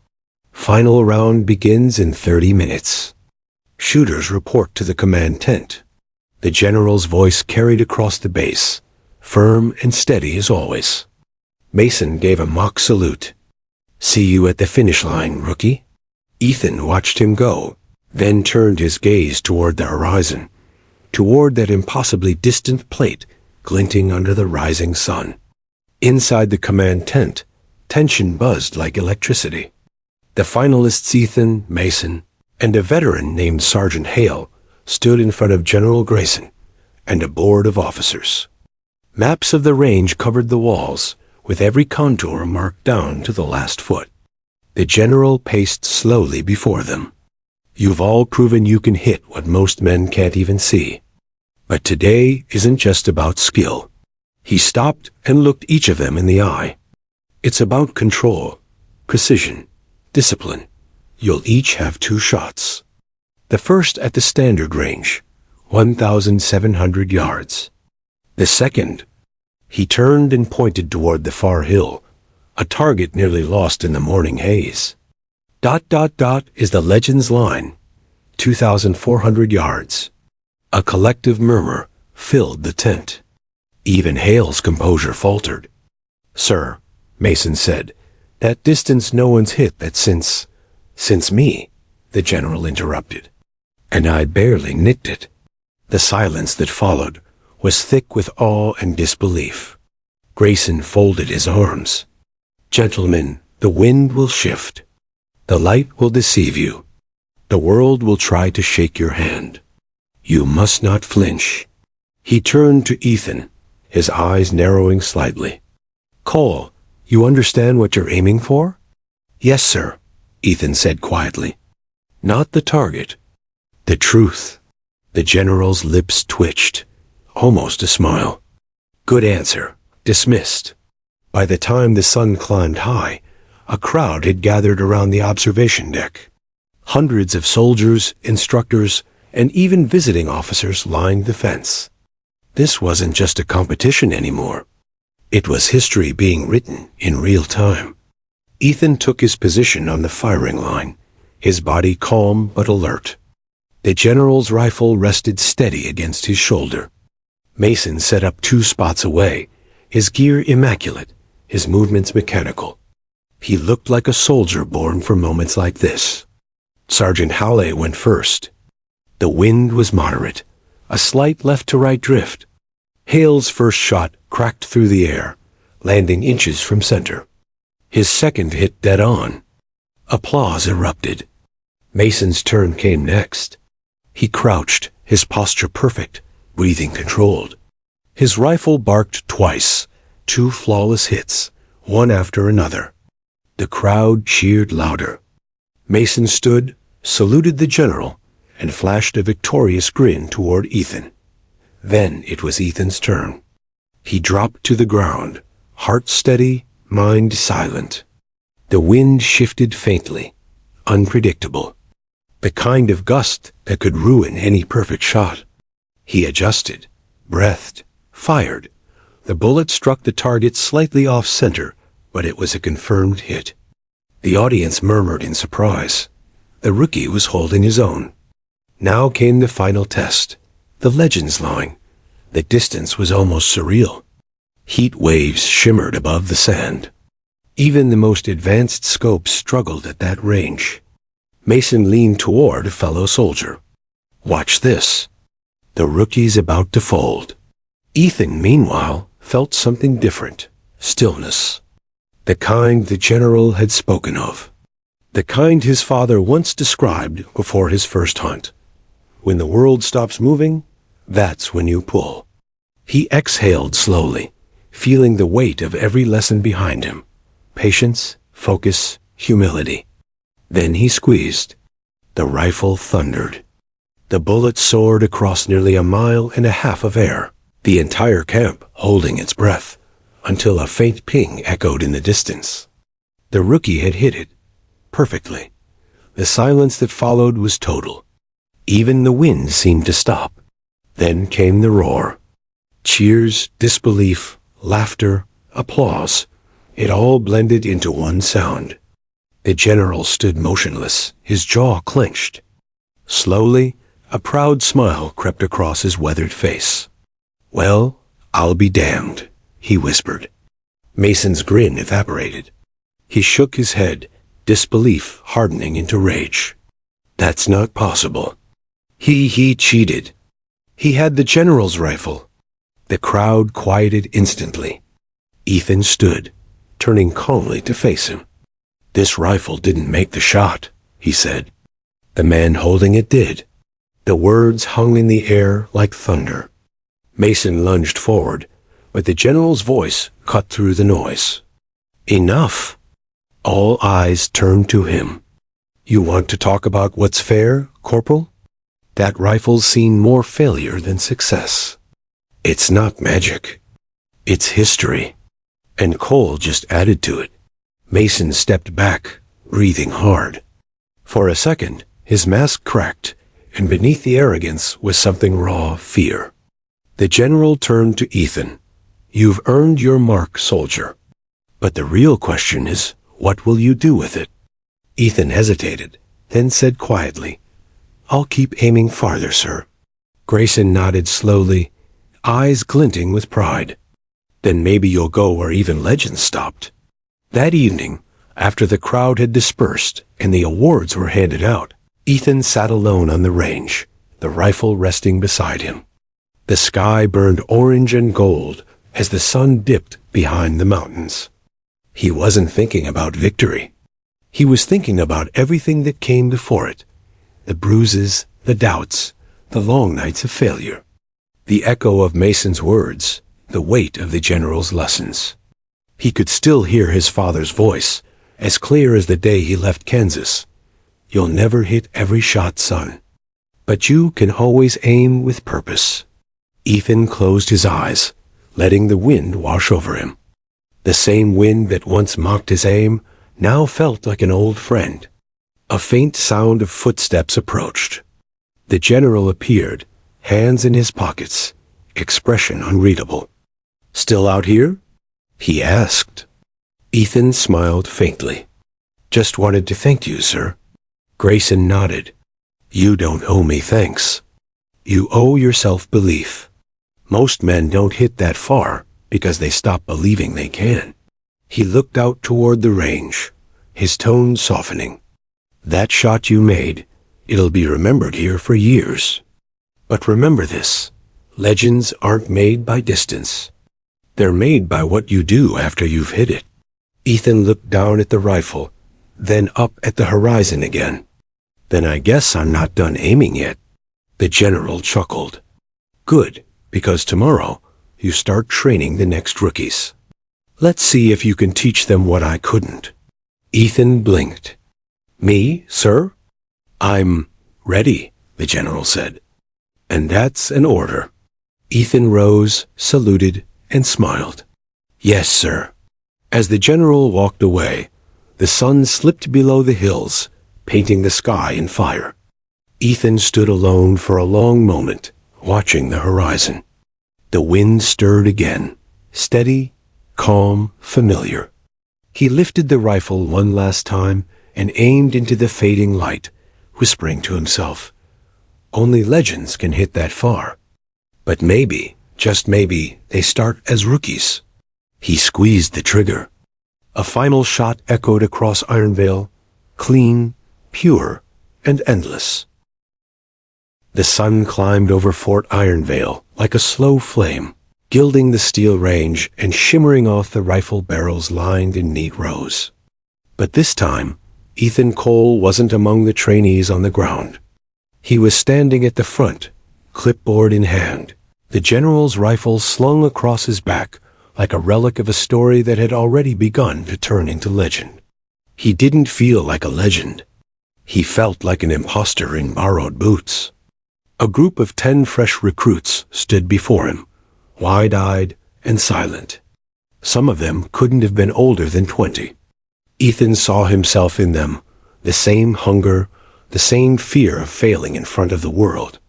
Final round begins in 30 minutes. Shooters report to the command tent." The general's voice carried across the base, firm and steady as always. Mason gave a mock salute. "See you at the finish line, rookie." Ethan watched him go, then turned his gaze toward the horizon, toward that impossibly distant plate glinting under the rising sun. Inside the command tent, tension buzzed like electricity. The finalists Ethan, Mason, and a veteran named Sergeant Hale stood in front of General Grayson and a board of officers. Maps of the range covered the walls, with every contour marked down to the last foot. The general paced slowly before them. "You've all proven you can hit what most men can't even see. But today isn't just about skill. He stopped and looked each of them in the eye. It's about control, precision, discipline. You'll each have 2 shots. The first at the standard range, 1,700 yards. The second, he turned and pointed toward the far hill, a target nearly lost in the morning haze. ... is the legend's line, 2,400 yards. A collective murmur filled the tent. Even Hale's composure faltered. "Sir," Mason said, "that distance no one's hit that since me," the general interrupted. "And I barely nicked it." The silence that followed was thick with awe and disbelief. Grayson folded his arms. "Gentlemen, the wind will shift. The light will deceive you. The world will try to shake your hand. You must not flinch." He turned to Ethan, his eyes narrowing slightly. "Cole, you understand what you're aiming for?" "Yes, sir," Ethan said quietly. "Not the target. The truth." The general's lips twitched, almost a smile. "Good answer. Dismissed." By the time the sun climbed high, a crowd had gathered around the observation deck. Hundreds of soldiers, instructors, and even visiting officers lined the fence. This wasn't just a competition anymore. It was history being written in real time. Ethan took his position on the firing line, his body calm but alert. The general's rifle rested steady against his shoulder. Mason set up 2 spots away, his gear immaculate, his movements mechanical. He looked like a soldier born for moments like this. Sergeant Howley went first. The wind was moderate, a slight left-to-right drift. Hale's first shot cracked through the air, landing inches from center. His second hit dead on. Applause erupted. Mason's turn came next. He crouched, his posture perfect, breathing controlled. His rifle barked twice, 2 flawless hits, one after another. The crowd cheered louder. Mason stood, saluted the general, and flashed a victorious grin toward Ethan. Then it was Ethan's turn. He dropped to the ground, heart steady, mind silent. The wind shifted faintly, unpredictable. The kind of gust that could ruin any perfect shot. He adjusted, breathed, fired. The bullet struck the target slightly off-center, but it was a confirmed hit. The audience murmured in surprise. The rookie was holding his own. Now came the final test, the Legends line. The distance was almost surreal. Heat waves shimmered above the sand. Even the most advanced scopes struggled at that range. Mason leaned toward a fellow soldier. "Watch this." The rookie's about to fold. Ethan, meanwhile, felt something different. Stillness. The kind the general had spoken of. The kind his father once described before his first hunt. When the world stops moving, that's when you pull. He exhaled slowly, feeling the weight of every lesson behind him. Patience, focus, humility. Then he squeezed. The rifle thundered. The bullet soared across nearly 1.5 miles of air, the entire camp holding its breath, until a faint ping echoed in the distance. The rookie had hit it, perfectly. The silence that followed was total. Even the wind seemed to stop. Then came the roar. Cheers, disbelief, laughter, applause. It all blended into one sound. The general stood motionless, his jaw clenched. Slowly, a proud smile crept across his weathered face. "Well, I'll be damned," he whispered. Mason's grin evaporated. He shook his head, disbelief hardening into rage. "That's not possible. He cheated. He had the general's rifle." The crowd quieted instantly. Ethan stood, turning calmly to face him. "This rifle didn't make the shot," he said. "The man holding it did." The words hung in the air like thunder. Mason lunged forward, but the general's voice cut through the noise. "Enough." All eyes turned to him. "You want to talk about what's fair, Corporal?" That rifle's seen more failure than success. It's not magic. It's history. And Cole just added to it. Mason stepped back, breathing hard. For a second, his mask cracked, and beneath the arrogance was something raw fear. The general turned to Ethan. You've earned your mark, soldier. But the real question is, what will you do with it? Ethan hesitated, then said quietly, I'll keep aiming farther, sir. Grayson nodded slowly, eyes glinting with pride. Then maybe you'll go where even legends stopped. That evening, after the crowd had dispersed and the awards were handed out, Ethan sat alone on the range, the rifle resting beside him. The sky burned orange and gold as the sun dipped behind the mountains. He wasn't thinking about victory. He was thinking about everything that came before it. The bruises, the doubts, the long nights of failure. The echo of Mason's words, the weight of the general's lessons. He could still hear his father's voice, as clear as the day he left Kansas. You'll never hit every shot, son. But you can always aim with purpose. Ethan closed his eyes, letting the wind wash over him. The same wind that once mocked his aim now felt like an old friend. A faint sound of footsteps approached. The general appeared, hands in his pockets, expression unreadable. Still out here? He asked. Ethan smiled faintly. Just wanted to thank you, sir. Grayson nodded. You don't owe me thanks. You owe yourself belief. Most men don't hit that far because they stop believing they can. He looked out toward the range, his tone softening. That shot you made, it'll be remembered here for years. But remember this, legends aren't made by distance. They're made by what you do after you've hit it. Ethan looked down at the rifle, then up at the horizon again. Then I guess I'm not done aiming yet. The general chuckled. Good, because tomorrow you start training the next rookies. Let's see if you can teach them what I couldn't. Ethan blinked. Me, sir? I'm ready, the general said. And that's an order. Ethan rose, saluted, and smiled. Yes, sir. As the general walked away, the sun slipped below the hills, painting the sky in fire. Ethan stood alone for a long moment, watching the horizon. The wind stirred again, steady, calm, familiar. He lifted the rifle one last time and aimed into the fading light, whispering to himself, only legends can hit that far. But maybe, just maybe, they start as rookies. He squeezed the trigger. A final shot echoed across Ironvale, clean, pure, and endless. The sun climbed over Fort Ironvale like a slow flame, gilding the steel range and shimmering off the rifle barrels lined in neat rows. But this time, Ethan Cole wasn't among the trainees on the ground. He was standing at the front, clipboard in hand, the general's rifle slung across his back like a relic of a story that had already begun to turn into legend. He didn't feel like a legend. He felt like an imposter in borrowed boots. A group of 10 fresh recruits stood before him, wide-eyed and silent. Some of them couldn't have been older than 20. Ethan saw himself in them, the same hunger, the same fear of failing in front of the world.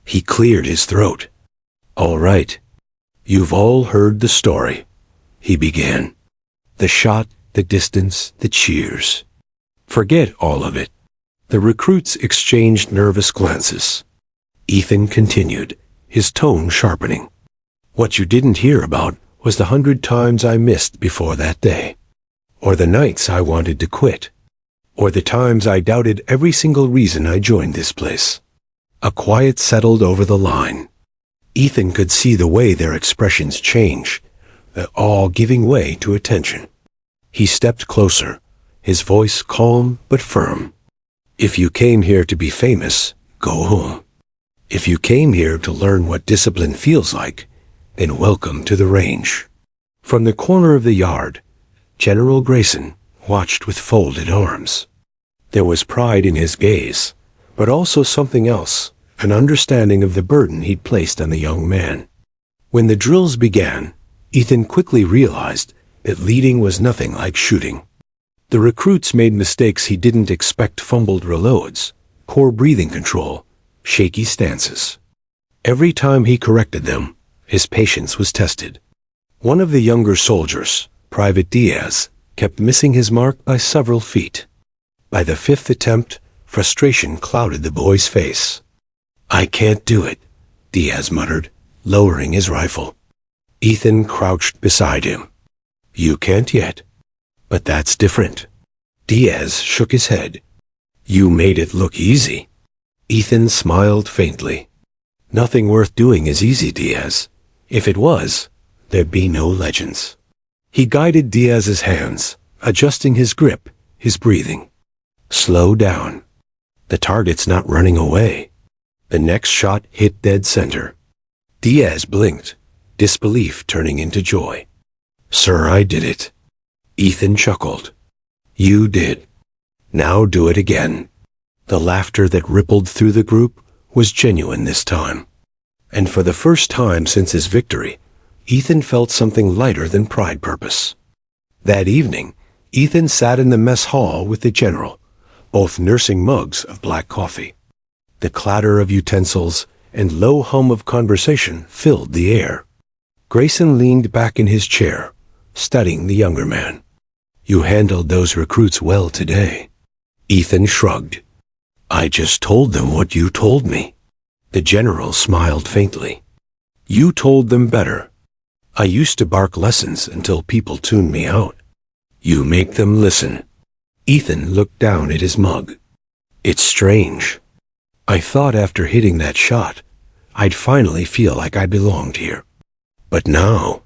He cleared his throat. All right. You've all heard the story, he began. The shot, the distance, the cheers. Forget all of it. The recruits exchanged nervous glances. Ethan continued, his tone sharpening. What you didn't hear about was the 100 times I missed before that day. Or the nights I wanted to quit. Or the times I doubted every single reason I joined this place. A quiet settled over the line. Ethan could see the way their expressions changed, the awe giving way to attention. He stepped closer, his voice calm but firm. If you came here to be famous, go home. If you came here to learn what discipline feels like, then welcome to the range. From the corner of the yard, General Grayson watched with folded arms. There was pride in his gaze, but also something else, an understanding of the burden he'd placed on the young man. When the drills began, Ethan quickly realized that leading was nothing like shooting. The recruits made mistakes he didn't expect: fumbled reloads, poor breathing control, shaky stances. Every time he corrected them, his patience was tested. One of the younger soldiers, Private Diaz, kept missing his mark by several feet. By the fifth attempt, frustration clouded the boy's face. "I can't do it," Diaz muttered, lowering his rifle. Ethan crouched beside him. "You can't yet. But that's different." Diaz shook his head. "You made it look easy." Ethan smiled faintly. "Nothing worth doing is easy, Diaz. If it was, there'd be no legends." He guided Diaz's hands, adjusting his grip, his breathing. "Slow down. The target's not running away." The next shot hit dead center. Diaz blinked, disbelief turning into joy. "Sir, I did it." Ethan chuckled. "You did. Now do it again." The laughter that rippled through the group was genuine this time. And for the first time since his victory, Ethan felt something lighter than pride purpose. That evening, Ethan sat in the mess hall with the general, both nursing mugs of black coffee. The clatter of utensils and low hum of conversation filled the air. Grayson leaned back in his chair, studying the younger man. "You handled those recruits well today." Ethan shrugged. "I just told them what you told me." The general smiled faintly. "You told them better. I used to bark lessons until people tuned me out. You make them listen." Ethan looked down at his mug. "It's strange. I thought after hitting that shot, I'd finally feel like I belonged here. But now..."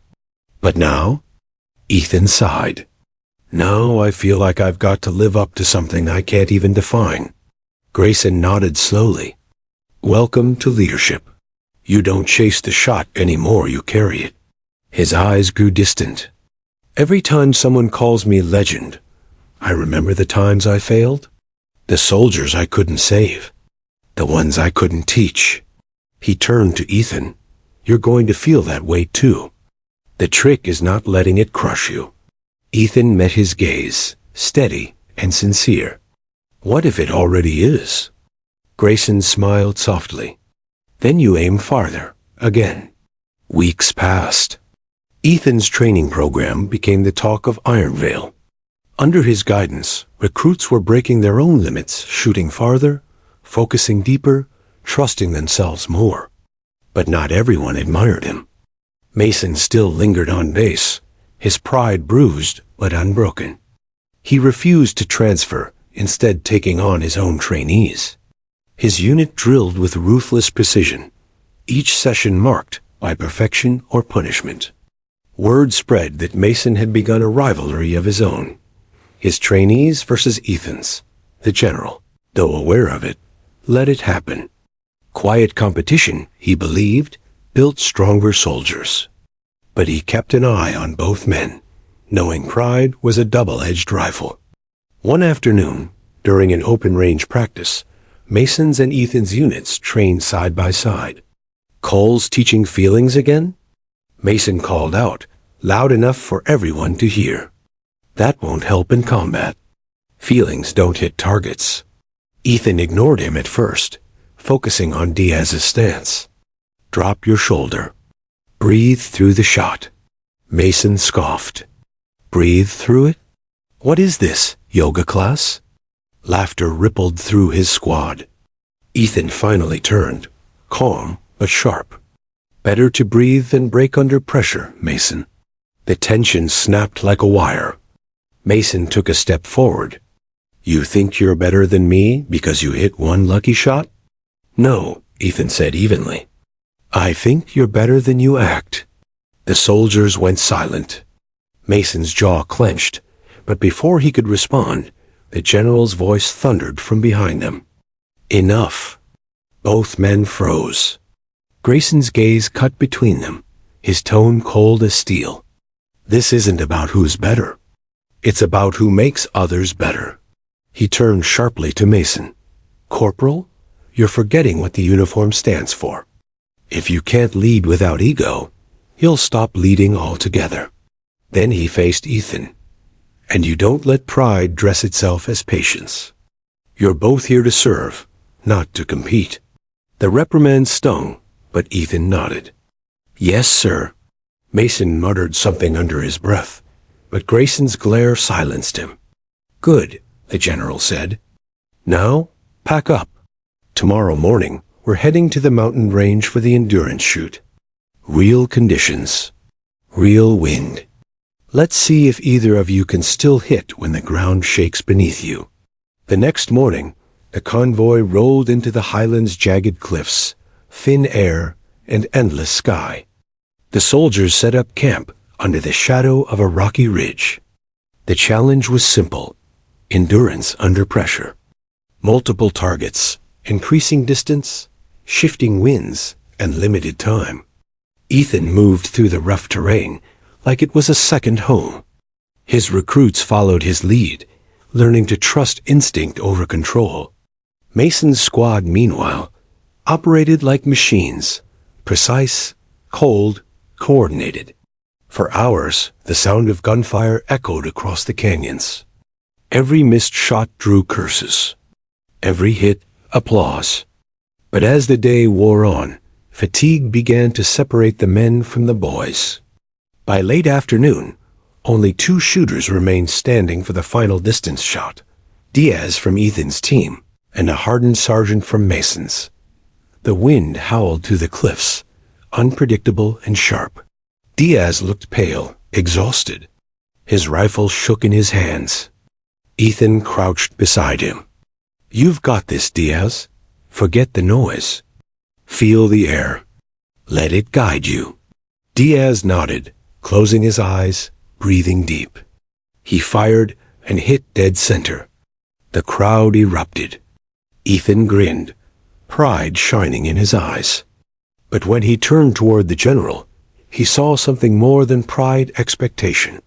"But now?" Ethan sighed. "Now I feel like I've got to live up to something I can't even define." Grayson nodded slowly. "Welcome to leadership. You don't chase the shot anymore, you carry it." His eyes grew distant. "Every time someone calls me legend, I remember the times I failed. The soldiers I couldn't save. The ones I couldn't teach." He turned to Ethan. "You're going to feel that way too. The trick is not letting it crush you." Ethan met his gaze, steady and sincere. "What if it already is?" Grayson smiled softly. "Then you aim farther, again." Weeks passed. Ethan's training program became the talk of Ironvale. Under his guidance, recruits were breaking their own limits, shooting farther, focusing deeper, trusting themselves more. But not everyone admired him. Mason still lingered on base, his pride bruised but unbroken. He refused to transfer, instead taking on his own trainees. His unit drilled with ruthless precision, each session marked by perfection or punishment. Word spread that Mason had begun a rivalry of his own, his trainees versus Ethan's. The general, though aware of it, let it happen. Quiet competition, he believed, built stronger soldiers. But he kept an eye on both men, knowing pride was a double-edged rifle. One afternoon, during an open-range practice, Mason's and Ethan's units trained side by side. "Cole's teaching feelings again?" Mason called out, loud enough for everyone to hear. "That won't help in combat. Feelings don't hit targets." Ethan ignored him at first, focusing on Diaz's stance. "Drop your shoulder. Breathe through the shot." Mason scoffed. "Breathe through it? What is this, yoga class?" Laughter rippled through his squad. Ethan finally turned, calm but sharp. "Better to breathe than break under pressure, Mason." The tension snapped like a wire. Mason took a step forward. "You think you're better than me because you hit one lucky shot?" "No," Ethan said evenly. "I think you're better than you act." The soldiers went silent. Mason's jaw clenched, but before he could respond, the general's voice thundered from behind them. "Enough." Both men froze. Grayson's gaze cut between them, his tone cold as steel. "This isn't about who's better. It's about who makes others better." He turned sharply to Mason. "Corporal, you're forgetting what the uniform stands for. If you can't lead without ego, you'll stop leading altogether." Then he faced Ethan. "And you don't let pride dress itself as patience. You're both here to serve, not to compete." The reprimand stung, but Ethan nodded. "Yes, sir." Mason muttered something under his breath, but Grayson's glare silenced him. "Good," the general said. "Now, pack up. Tomorrow morning, we're heading to the mountain range for the endurance shoot. Real conditions. Real wind. Let's see if either of you can still hit when the ground shakes beneath you." The next morning, the convoy rolled into the highland's jagged cliffs, thin air, and endless sky. The soldiers set up camp under the shadow of a rocky ridge. The challenge was simple: endurance under pressure. Multiple targets, increasing distance, shifting winds, and limited time. Ethan moved through the rough terrain like it was a second home. His recruits followed his lead, learning to trust instinct over control. Mason's squad, meanwhile, operated like machines, precise, cold, coordinated. For hours, the sound of gunfire echoed across the canyons. Every missed shot drew curses. Every hit, applause. But as the day wore on, fatigue began to separate the men from the boys. By late afternoon, only 2 shooters remained standing for the final distance shot: Diaz from Ethan's team and a hardened sergeant from Mason's. The wind howled through the cliffs, unpredictable and sharp. Diaz looked pale, exhausted. His rifle shook in his hands. Ethan crouched beside him. "You've got this, Diaz. Forget the noise. Feel the air. Let it guide you." Diaz nodded, closing his eyes, breathing deep. He fired and hit dead center. The crowd erupted. Ethan grinned, pride shining in his eyes. But when he turned toward the general, he saw something more than pride expectation.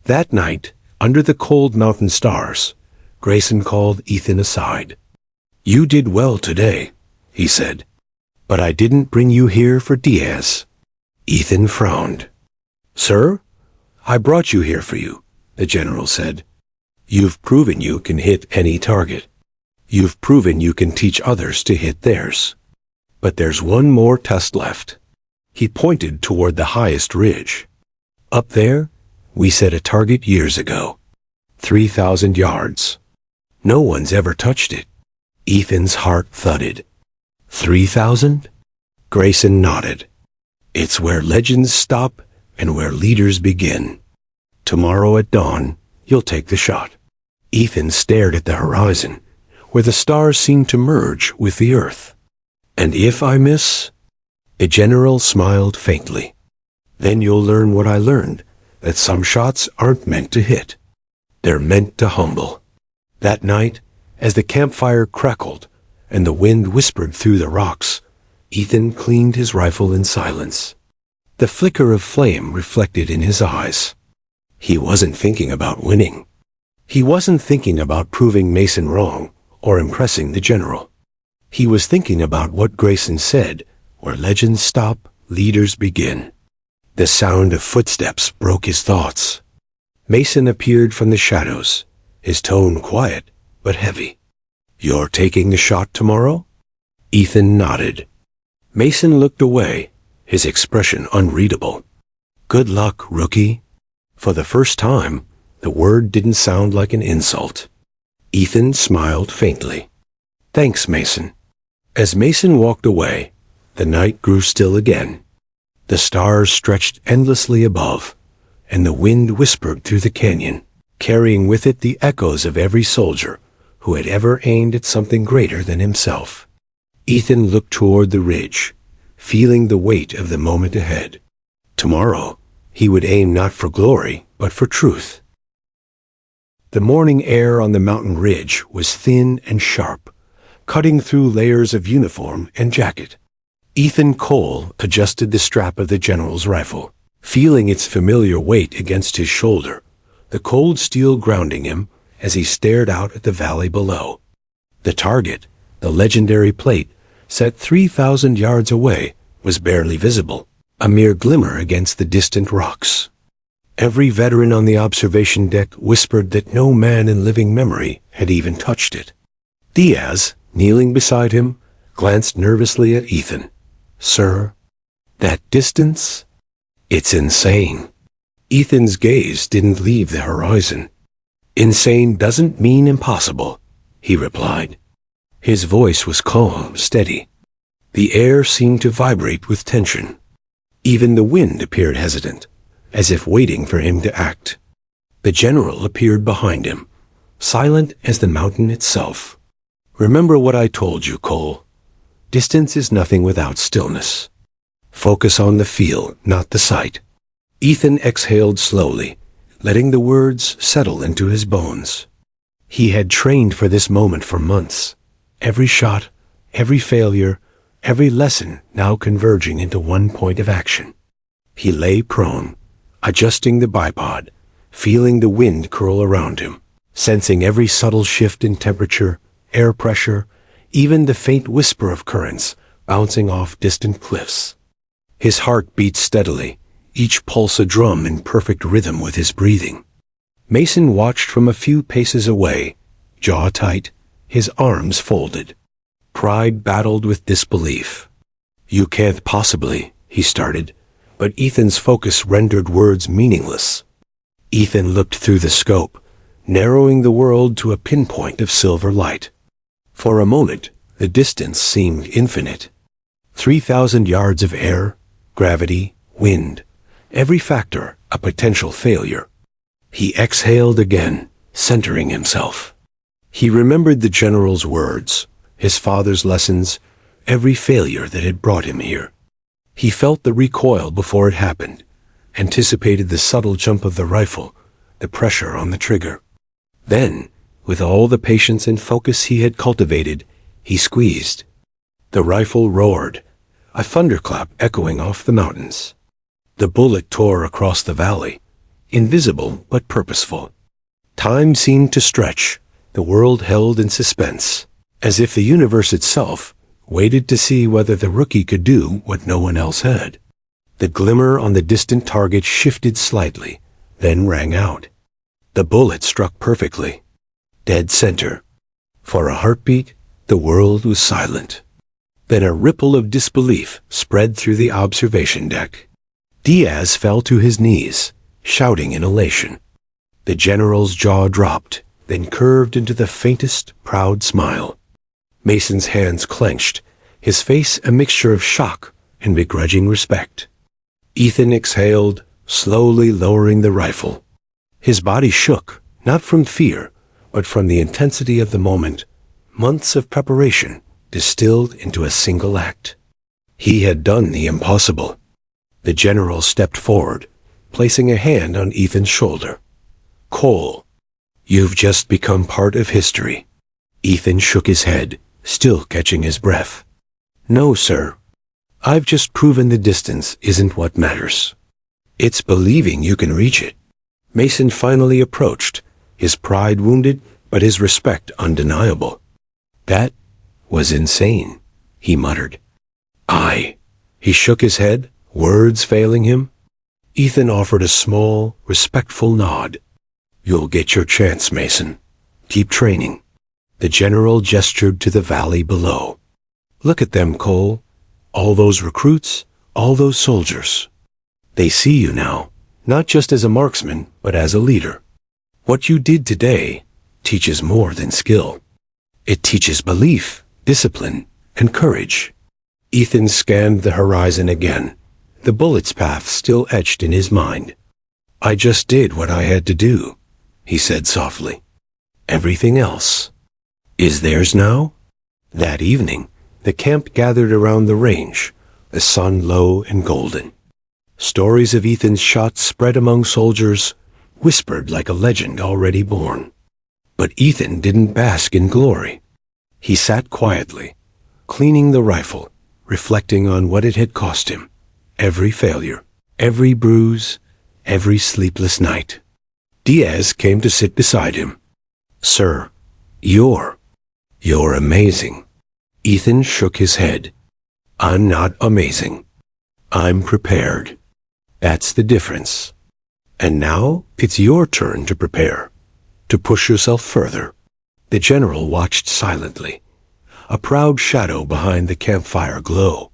That night, under the cold mountain stars, Grayson called Ethan aside. "You did well today," he said. "But I didn't bring you here for Diaz." Ethan frowned. "Sir, I brought you here for you," the general said. "You've proven you can hit any target. You've proven you can teach others to hit theirs. But there's one more test left." He pointed toward the highest ridge. "Up there, we set a target years ago. 3,000 yards. No one's ever touched it." Ethan's heart thudded. 3,000? Grayson nodded. "It's where legends stop and where leaders begin. Tomorrow at dawn, you'll take the shot." Ethan stared at the horizon, where the stars seemed to merge with the earth. "And if I miss?" The general smiled faintly. "Then you'll learn what I learned, that some shots aren't meant to hit. They're meant to humble." That night, as the campfire crackled and the wind whispered through the rocks, Ethan cleaned his rifle in silence. The flicker of flame reflected in his eyes. He wasn't thinking about winning. He wasn't thinking about proving Mason wrong or impressing the general. He was thinking about what Grayson said: where legends stop, leaders begin. The sound of footsteps broke his thoughts. Mason appeared from the shadows, his tone quiet but heavy. "You're taking the shot tomorrow?" Ethan nodded. Mason looked away, his expression unreadable. "Good luck, rookie." For the first time, the word didn't sound like an insult. Ethan smiled faintly. "Thanks, Mason." As Mason walked away, the night grew still again. The stars stretched endlessly above, and the wind whispered through the canyon, carrying with it the echoes of every soldier who had ever aimed at something greater than himself. Ethan looked toward the ridge, feeling the weight of the moment ahead. Tomorrow, he would aim not for glory, but for truth. The morning air on the mountain ridge was thin and sharp, cutting through layers of uniform and jacket. Ethan Cole adjusted the strap of the general's rifle, feeling its familiar weight against his shoulder, the cold steel grounding him as he stared out at the valley below. The target, The legendary plate, set 3,000 yards away, was barely visible, a mere glimmer against the distant rocks. Every veteran on the observation deck whispered that no man in living memory had even touched it. Diaz, kneeling beside him, glanced nervously at Ethan. "Sir, that distance? It's insane." Ethan's gaze didn't leave the horizon. "Insane doesn't mean impossible," he replied. His voice was calm, steady. The air seemed to vibrate with tension. Even the wind appeared hesitant, as if waiting for him to act. The general appeared behind him, silent as the mountain itself. "Remember what I told you, Cole. Distance is nothing without stillness. Focus on the feel, not the sight." Ethan exhaled slowly, letting the words settle into his bones. He had trained for this moment for months. Every shot, every failure, every lesson now converging into one point of action. He lay prone, adjusting the bipod, feeling the wind curl around him, sensing every subtle shift in temperature, air pressure, even the faint whisper of currents bouncing off distant cliffs. His heart beat steadily, each pulse a drum in perfect rhythm with his breathing. Mason watched from a few paces away, jaw tight, his arms folded. Pride battled with disbelief. "You can't possibly," he started, but Ethan's focus rendered words meaningless. Ethan looked through the scope, narrowing the world to a pinpoint of silver light. For a moment, the distance seemed infinite. 3,000 yards of air, gravity, wind, every factor a potential failure. He exhaled again, centering himself. He remembered the general's words, his father's lessons, every failure that had brought him here. He felt the recoil before it happened, anticipated the subtle jump of the rifle, the pressure on the trigger. Then, with all the patience and focus he had cultivated, he squeezed. The rifle roared, a thunderclap echoing off the mountains. The bullet tore across the valley, invisible but purposeful. Time seemed to stretch, the world held in suspense, as if the universe itself waited to see whether the rookie could do what no one else had. The glimmer on the distant target shifted slightly, then rang out. The bullet struck perfectly, dead center. For a heartbeat, the world was silent. Then a ripple of disbelief spread through the observation deck. Diaz fell to his knees, shouting in elation. The general's jaw dropped, then curved into the faintest, proud smile. Mason's hands clenched, his face a mixture of shock and begrudging respect. Ethan exhaled, slowly lowering the rifle. His body shook, not from fear, but from the intensity of the moment, months of preparation distilled into a single act. He had done the impossible. The general stepped forward, placing a hand on Ethan's shoulder. "Cole, you've just become part of history." Ethan shook his head, still catching his breath. "No, sir. I've just proven the distance isn't what matters. It's believing you can reach it." Mason finally approached, his pride wounded, but his respect undeniable. "That was insane," he muttered. He shook his head, words failing him. Ethan offered a small, respectful nod. "You'll get your chance, Mason. Keep training." The general gestured to the valley below. "Look at them, Cole. All those recruits, all those soldiers. They see you now, not just as a marksman, but as a leader. What you did today teaches more than skill. It teaches belief, discipline, and courage." Ethan scanned the horizon again, the bullet's path still etched in his mind. "I just did what I had to do," he said softly. "Everything else is theirs now." That evening, the camp gathered around the range, the sun low and golden. Stories of Ethan's shots spread among soldiers, whispered like a legend already born. But Ethan didn't bask in glory. He sat quietly, cleaning the rifle, reflecting on what it had cost him. Every failure, every bruise, every sleepless night. Diaz came to sit beside him. "Sir, you're amazing." Ethan shook his head. I'm not amazing. I'm prepared. That's the difference. And now it's your turn to prepare, to push yourself further. The general watched silently, a proud shadow behind the campfire glow.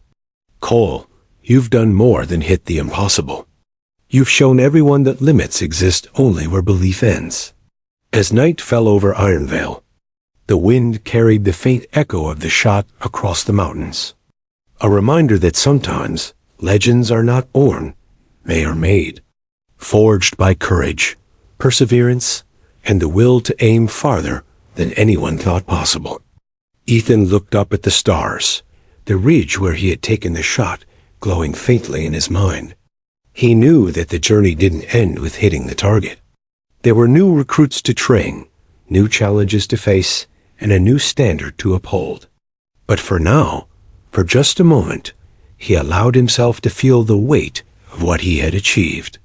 Cole, you've done more than hit the impossible. You've shown everyone that limits exist only where belief ends. As night fell over Ironvale, the wind carried the faint echo of the shot across the mountains. A reminder that sometimes legends are not born, they are made, forged by courage, perseverance, and the will to aim farther than anyone thought possible. Ethan looked up at the stars, the ridge where he had taken the shot glowing faintly in his mind. He knew that the journey didn't end with hitting the target. There were new recruits to train, new challenges to face, and a new standard to uphold. But for now, for just a moment, he allowed himself to feel the weight of what he had achieved.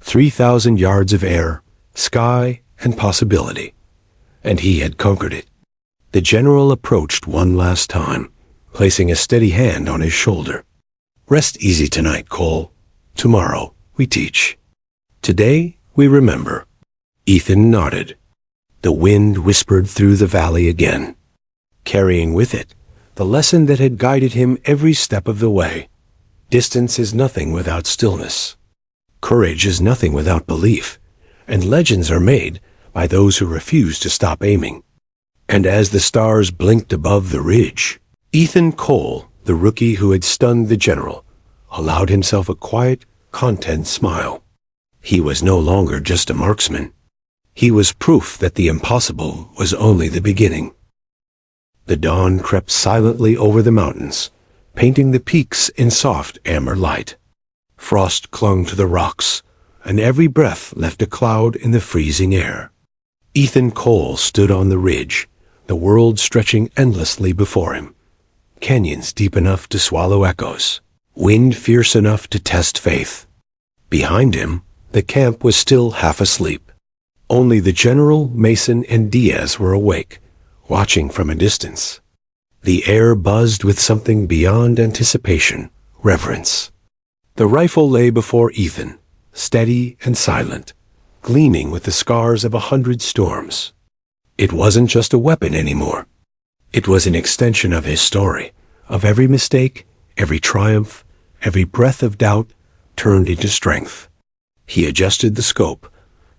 3,000 yards of air, sky, and possibility. And he had conquered it. The general approached one last time, placing a steady hand on his shoulder. Rest easy tonight, Cole. Tomorrow, we teach. Today, we remember. Ethan nodded. The wind whispered through the valley again, carrying with it the lesson that had guided him every step of the way. Distance is nothing without stillness. Courage is nothing without belief, and legends are made by those who refuse to stop aiming. And as the stars blinked above the ridge, Ethan Cole, the rookie who had stunned the general, allowed himself a quiet, content smile. He was no longer just a marksman. He was proof that the impossible was only the beginning. The dawn crept silently over the mountains, painting the peaks in soft amber light. Frost clung to the rocks, and every breath left a cloud in the freezing air. Ethan Cole stood on the ridge, the world stretching endlessly before him. Canyons deep enough to swallow echoes, wind fierce enough to test faith. Behind him, the camp was still half asleep. Only the general, Mason, and Diaz were awake, watching from a distance. The air buzzed with something beyond anticipation, reverence. The rifle lay before Ethan, steady and silent, gleaming with the scars of 100 storms. It wasn't just a weapon anymore. It was an extension of his story, of every mistake, every triumph, every breath of doubt turned into strength. He adjusted the scope,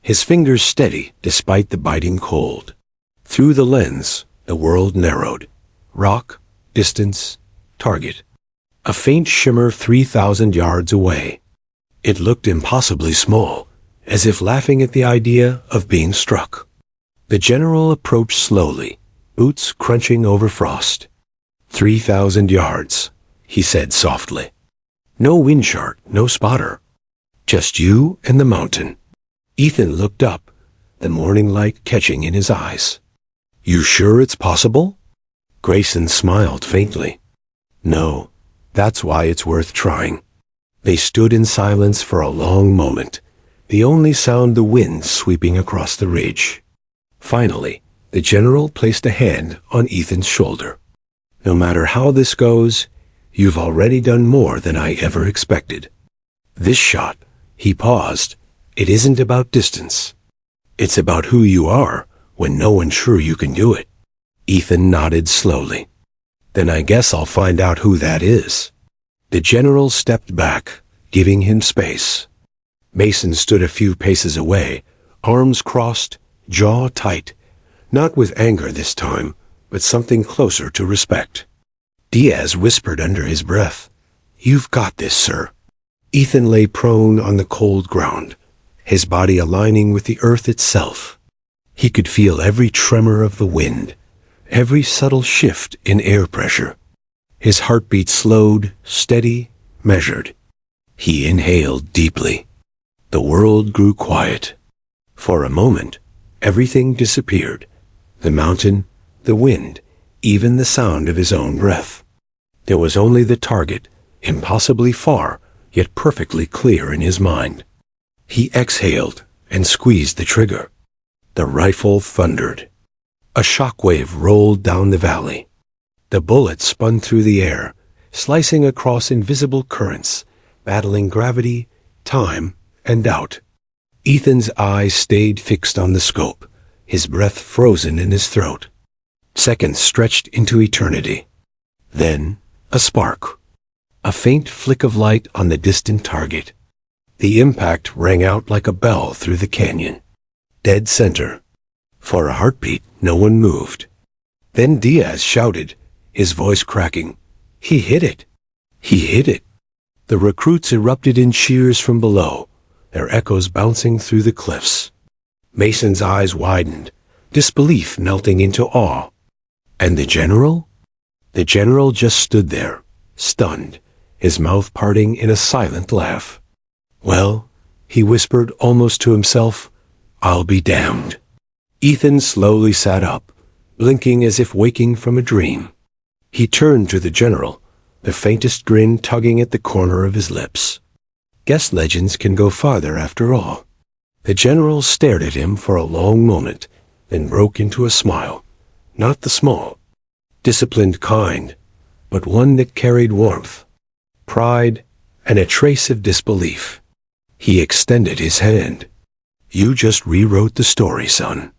his fingers steady despite the biting cold. Through the lens, the world narrowed. Rock, distance, target. A faint shimmer 3,000 yards away. It looked impossibly small, as if laughing at the idea of being struck. The general approached slowly, boots crunching over frost. 3,000 yards, he said softly. No wind chart, no spotter. Just you and the mountain. Ethan looked up, the morning light catching in his eyes. You sure it's possible? Grayson smiled faintly. No, that's why it's worth trying. They stood in silence for a long moment, the only sound the wind sweeping across the ridge. Finally, the general placed a hand on Ethan's shoulder. No matter how this goes, you've already done more than I ever expected. This shot, he paused, it isn't about distance. It's about who you are when no one's sure you can do it. Ethan nodded slowly. Then I guess I'll find out who that is. The general stepped back, giving him space. Mason stood a few paces away, arms crossed, jaw tight, not with anger this time, but something closer to respect. Diaz whispered under his breath, You've got this, sir. Ethan lay prone on the cold ground, his body aligning with the earth itself. He could feel every tremor of the wind, every subtle shift in air pressure. His heartbeat slowed, steady, measured. He inhaled deeply. The world grew quiet. For a moment, everything disappeared. The mountain, the wind, even the sound of his own breath. There was only the target, impossibly far, yet perfectly clear in his mind. He exhaled and squeezed the trigger. The rifle thundered. A shockwave rolled down the valley. The bullet spun through the air, slicing across invisible currents, battling gravity, time, and doubt. Ethan's eyes stayed fixed on the scope, his breath frozen in his throat. Seconds stretched into eternity. Then, a spark. A faint flick of light on the distant target. The impact rang out like a bell through the canyon. Dead center. For a heartbeat, no one moved. Then Diaz shouted, his voice cracking. He hit it! He hit it! The recruits erupted in cheers from below, their echoes bouncing through the cliffs. Mason's eyes widened, disbelief melting into awe. And the general? The general just stood there, stunned, his mouth parting in a silent laugh. Well, he whispered almost to himself, I'll be damned. Ethan slowly sat up, blinking as if waking from a dream. He turned to the general, the faintest grin tugging at the corner of his lips. Guess legends can go farther after all. The general stared at him for a long moment, then broke into a smile. Not the small, disciplined kind, but one that carried warmth, pride, and a trace of disbelief. He extended his hand. You just rewrote the story, son.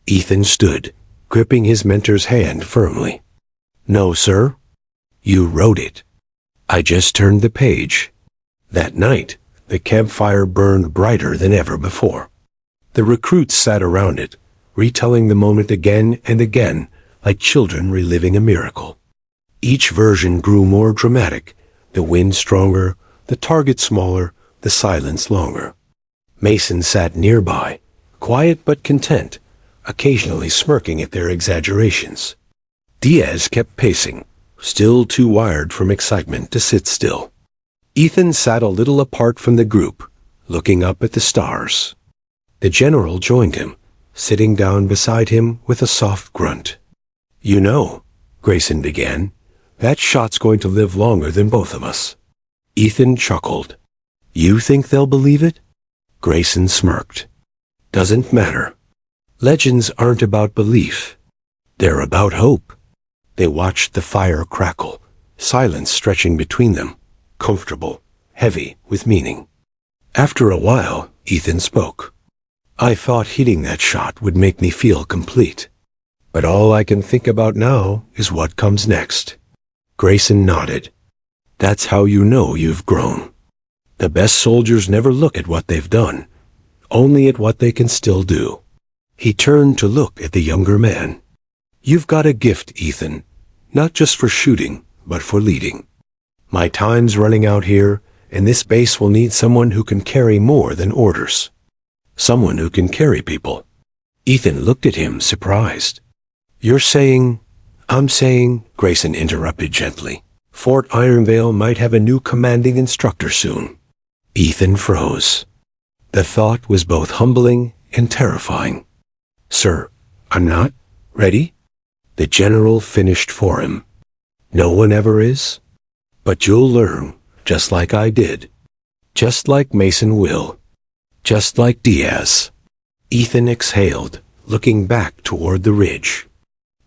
Ethan stood, gripping his mentor's hand firmly. No, sir. You wrote it. I just turned the page. That night, the campfire burned brighter than ever before. The recruits sat around it, retelling the moment again and again, like children reliving a miracle. Each version grew more dramatic, the wind stronger, the target smaller, the silence longer. Mason sat nearby, quiet but content, occasionally smirking at their exaggerations. Diaz kept pacing, still too wired from excitement to sit still. Ethan sat a little apart from the group, looking up at the stars. The general joined him, sitting down beside him with a soft grunt. You know, Grayson began, that shot's going to live longer than both of us. Ethan chuckled. You think they'll believe it? Grayson smirked. Doesn't matter. Legends aren't about belief. They're about hope. They watched the fire crackle, silence stretching between them, comfortable, heavy with meaning. After a while, Ethan spoke. I thought hitting that shot would make me feel complete. But all I can think about now is what comes next. Grayson nodded. That's how you know you've grown. The best soldiers never look at what they've done, only at what they can still do. He turned to look at the younger man. You've got a gift, Ethan, not just for shooting, but for leading. My time's running out here, and this base will need someone who can carry more than orders. Someone who can carry people. Ethan looked at him, surprised. You're saying... I'm saying, Grayson interrupted gently. Fort Ironvale might have a new commanding instructor soon. Ethan froze. The thought was both humbling and terrifying. Sir, I'm not ready? The general finished for him. No one ever is. But you'll learn, just like I did. Just like Mason will. Just like Diaz. Ethan exhaled, looking back toward the ridge.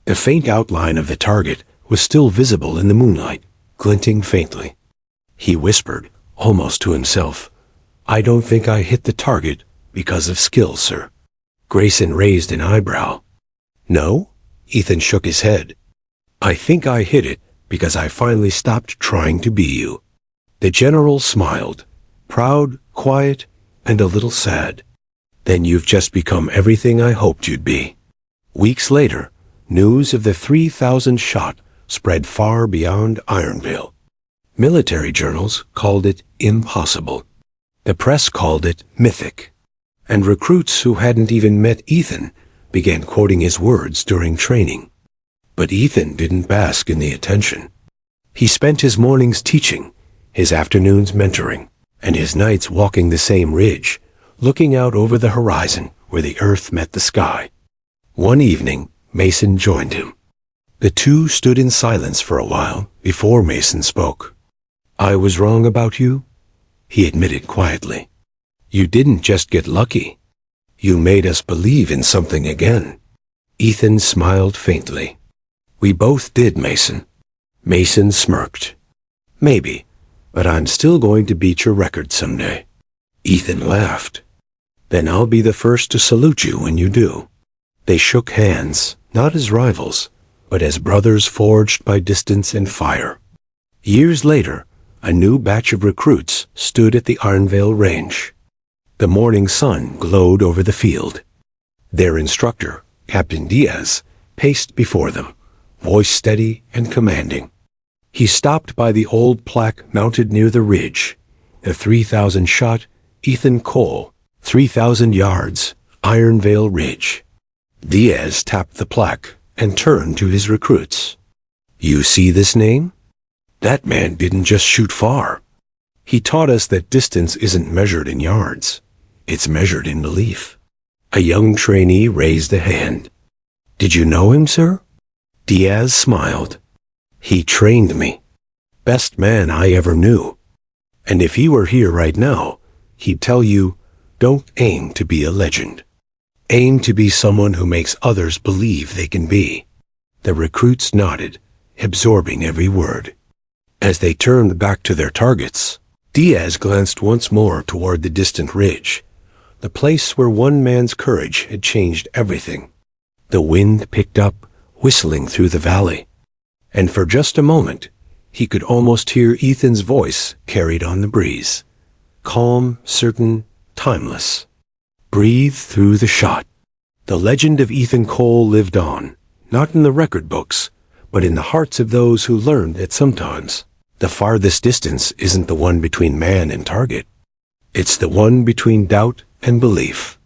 The faint outline of the target was still visible in the moonlight, glinting faintly. He whispered, almost to himself, I don't think I hit the target because of skill, sir. Grayson raised an eyebrow. No? Ethan shook his head. I think I hit it because I finally stopped trying to be you. The general smiled, proud, quiet, and a little sad. Then you've just become everything I hoped you'd be. Weeks later, news of the 3,000 shot spread far beyond Ironvale. Military journals called it impossible. The press called it mythic. And recruits who hadn't even met Ethan began quoting his words during training. But Ethan didn't bask in the attention. He spent his mornings teaching, his afternoons mentoring, and his nights walking the same ridge, looking out over the horizon where the earth met the sky. One evening, Mason joined him. The two stood in silence for a while before Mason spoke. I was wrong about you, he admitted quietly. You didn't just get lucky. You made us believe in something again. Ethan smiled faintly. We both did, Mason. Mason smirked. Maybe, but I'm still going to beat your record someday. Ethan laughed. Then I'll be the first to salute you when you do. They shook hands, not as rivals, but as brothers forged by distance and fire. Years later, a new batch of recruits stood at the Ironvale Range. The morning sun glowed over the field. Their instructor, Captain Diaz, paced before them, voice steady and commanding. He stopped by the old plaque mounted near the ridge, the 3,000-shot Ethan Cole, 3,000 yards, Ironvale Ridge. Diaz tapped the plaque and turned to his recruits. You see this name? That man didn't just shoot far. He taught us that distance isn't measured in yards. It's measured in belief. A young trainee raised a hand. Did you know him, sir? Diaz smiled. He trained me. Best man I ever knew. And if he were here right now, he'd tell you, don't aim to be a legend. Aim to be someone who makes others believe they can be. The recruits nodded, absorbing every word. As they turned back to their targets, Diaz glanced once more toward the distant ridge, the place where one man's courage had changed everything. The wind picked up, whistling through the valley, and for just a moment, he could almost hear Ethan's voice carried on the breeze. Calm, certain, timeless. Breathe through the shot. The legend of Ethan Cole lived on, not in the record books, but in the hearts of those who learned that sometimes the farthest distance isn't the one between man and target. It's the one between doubt and belief.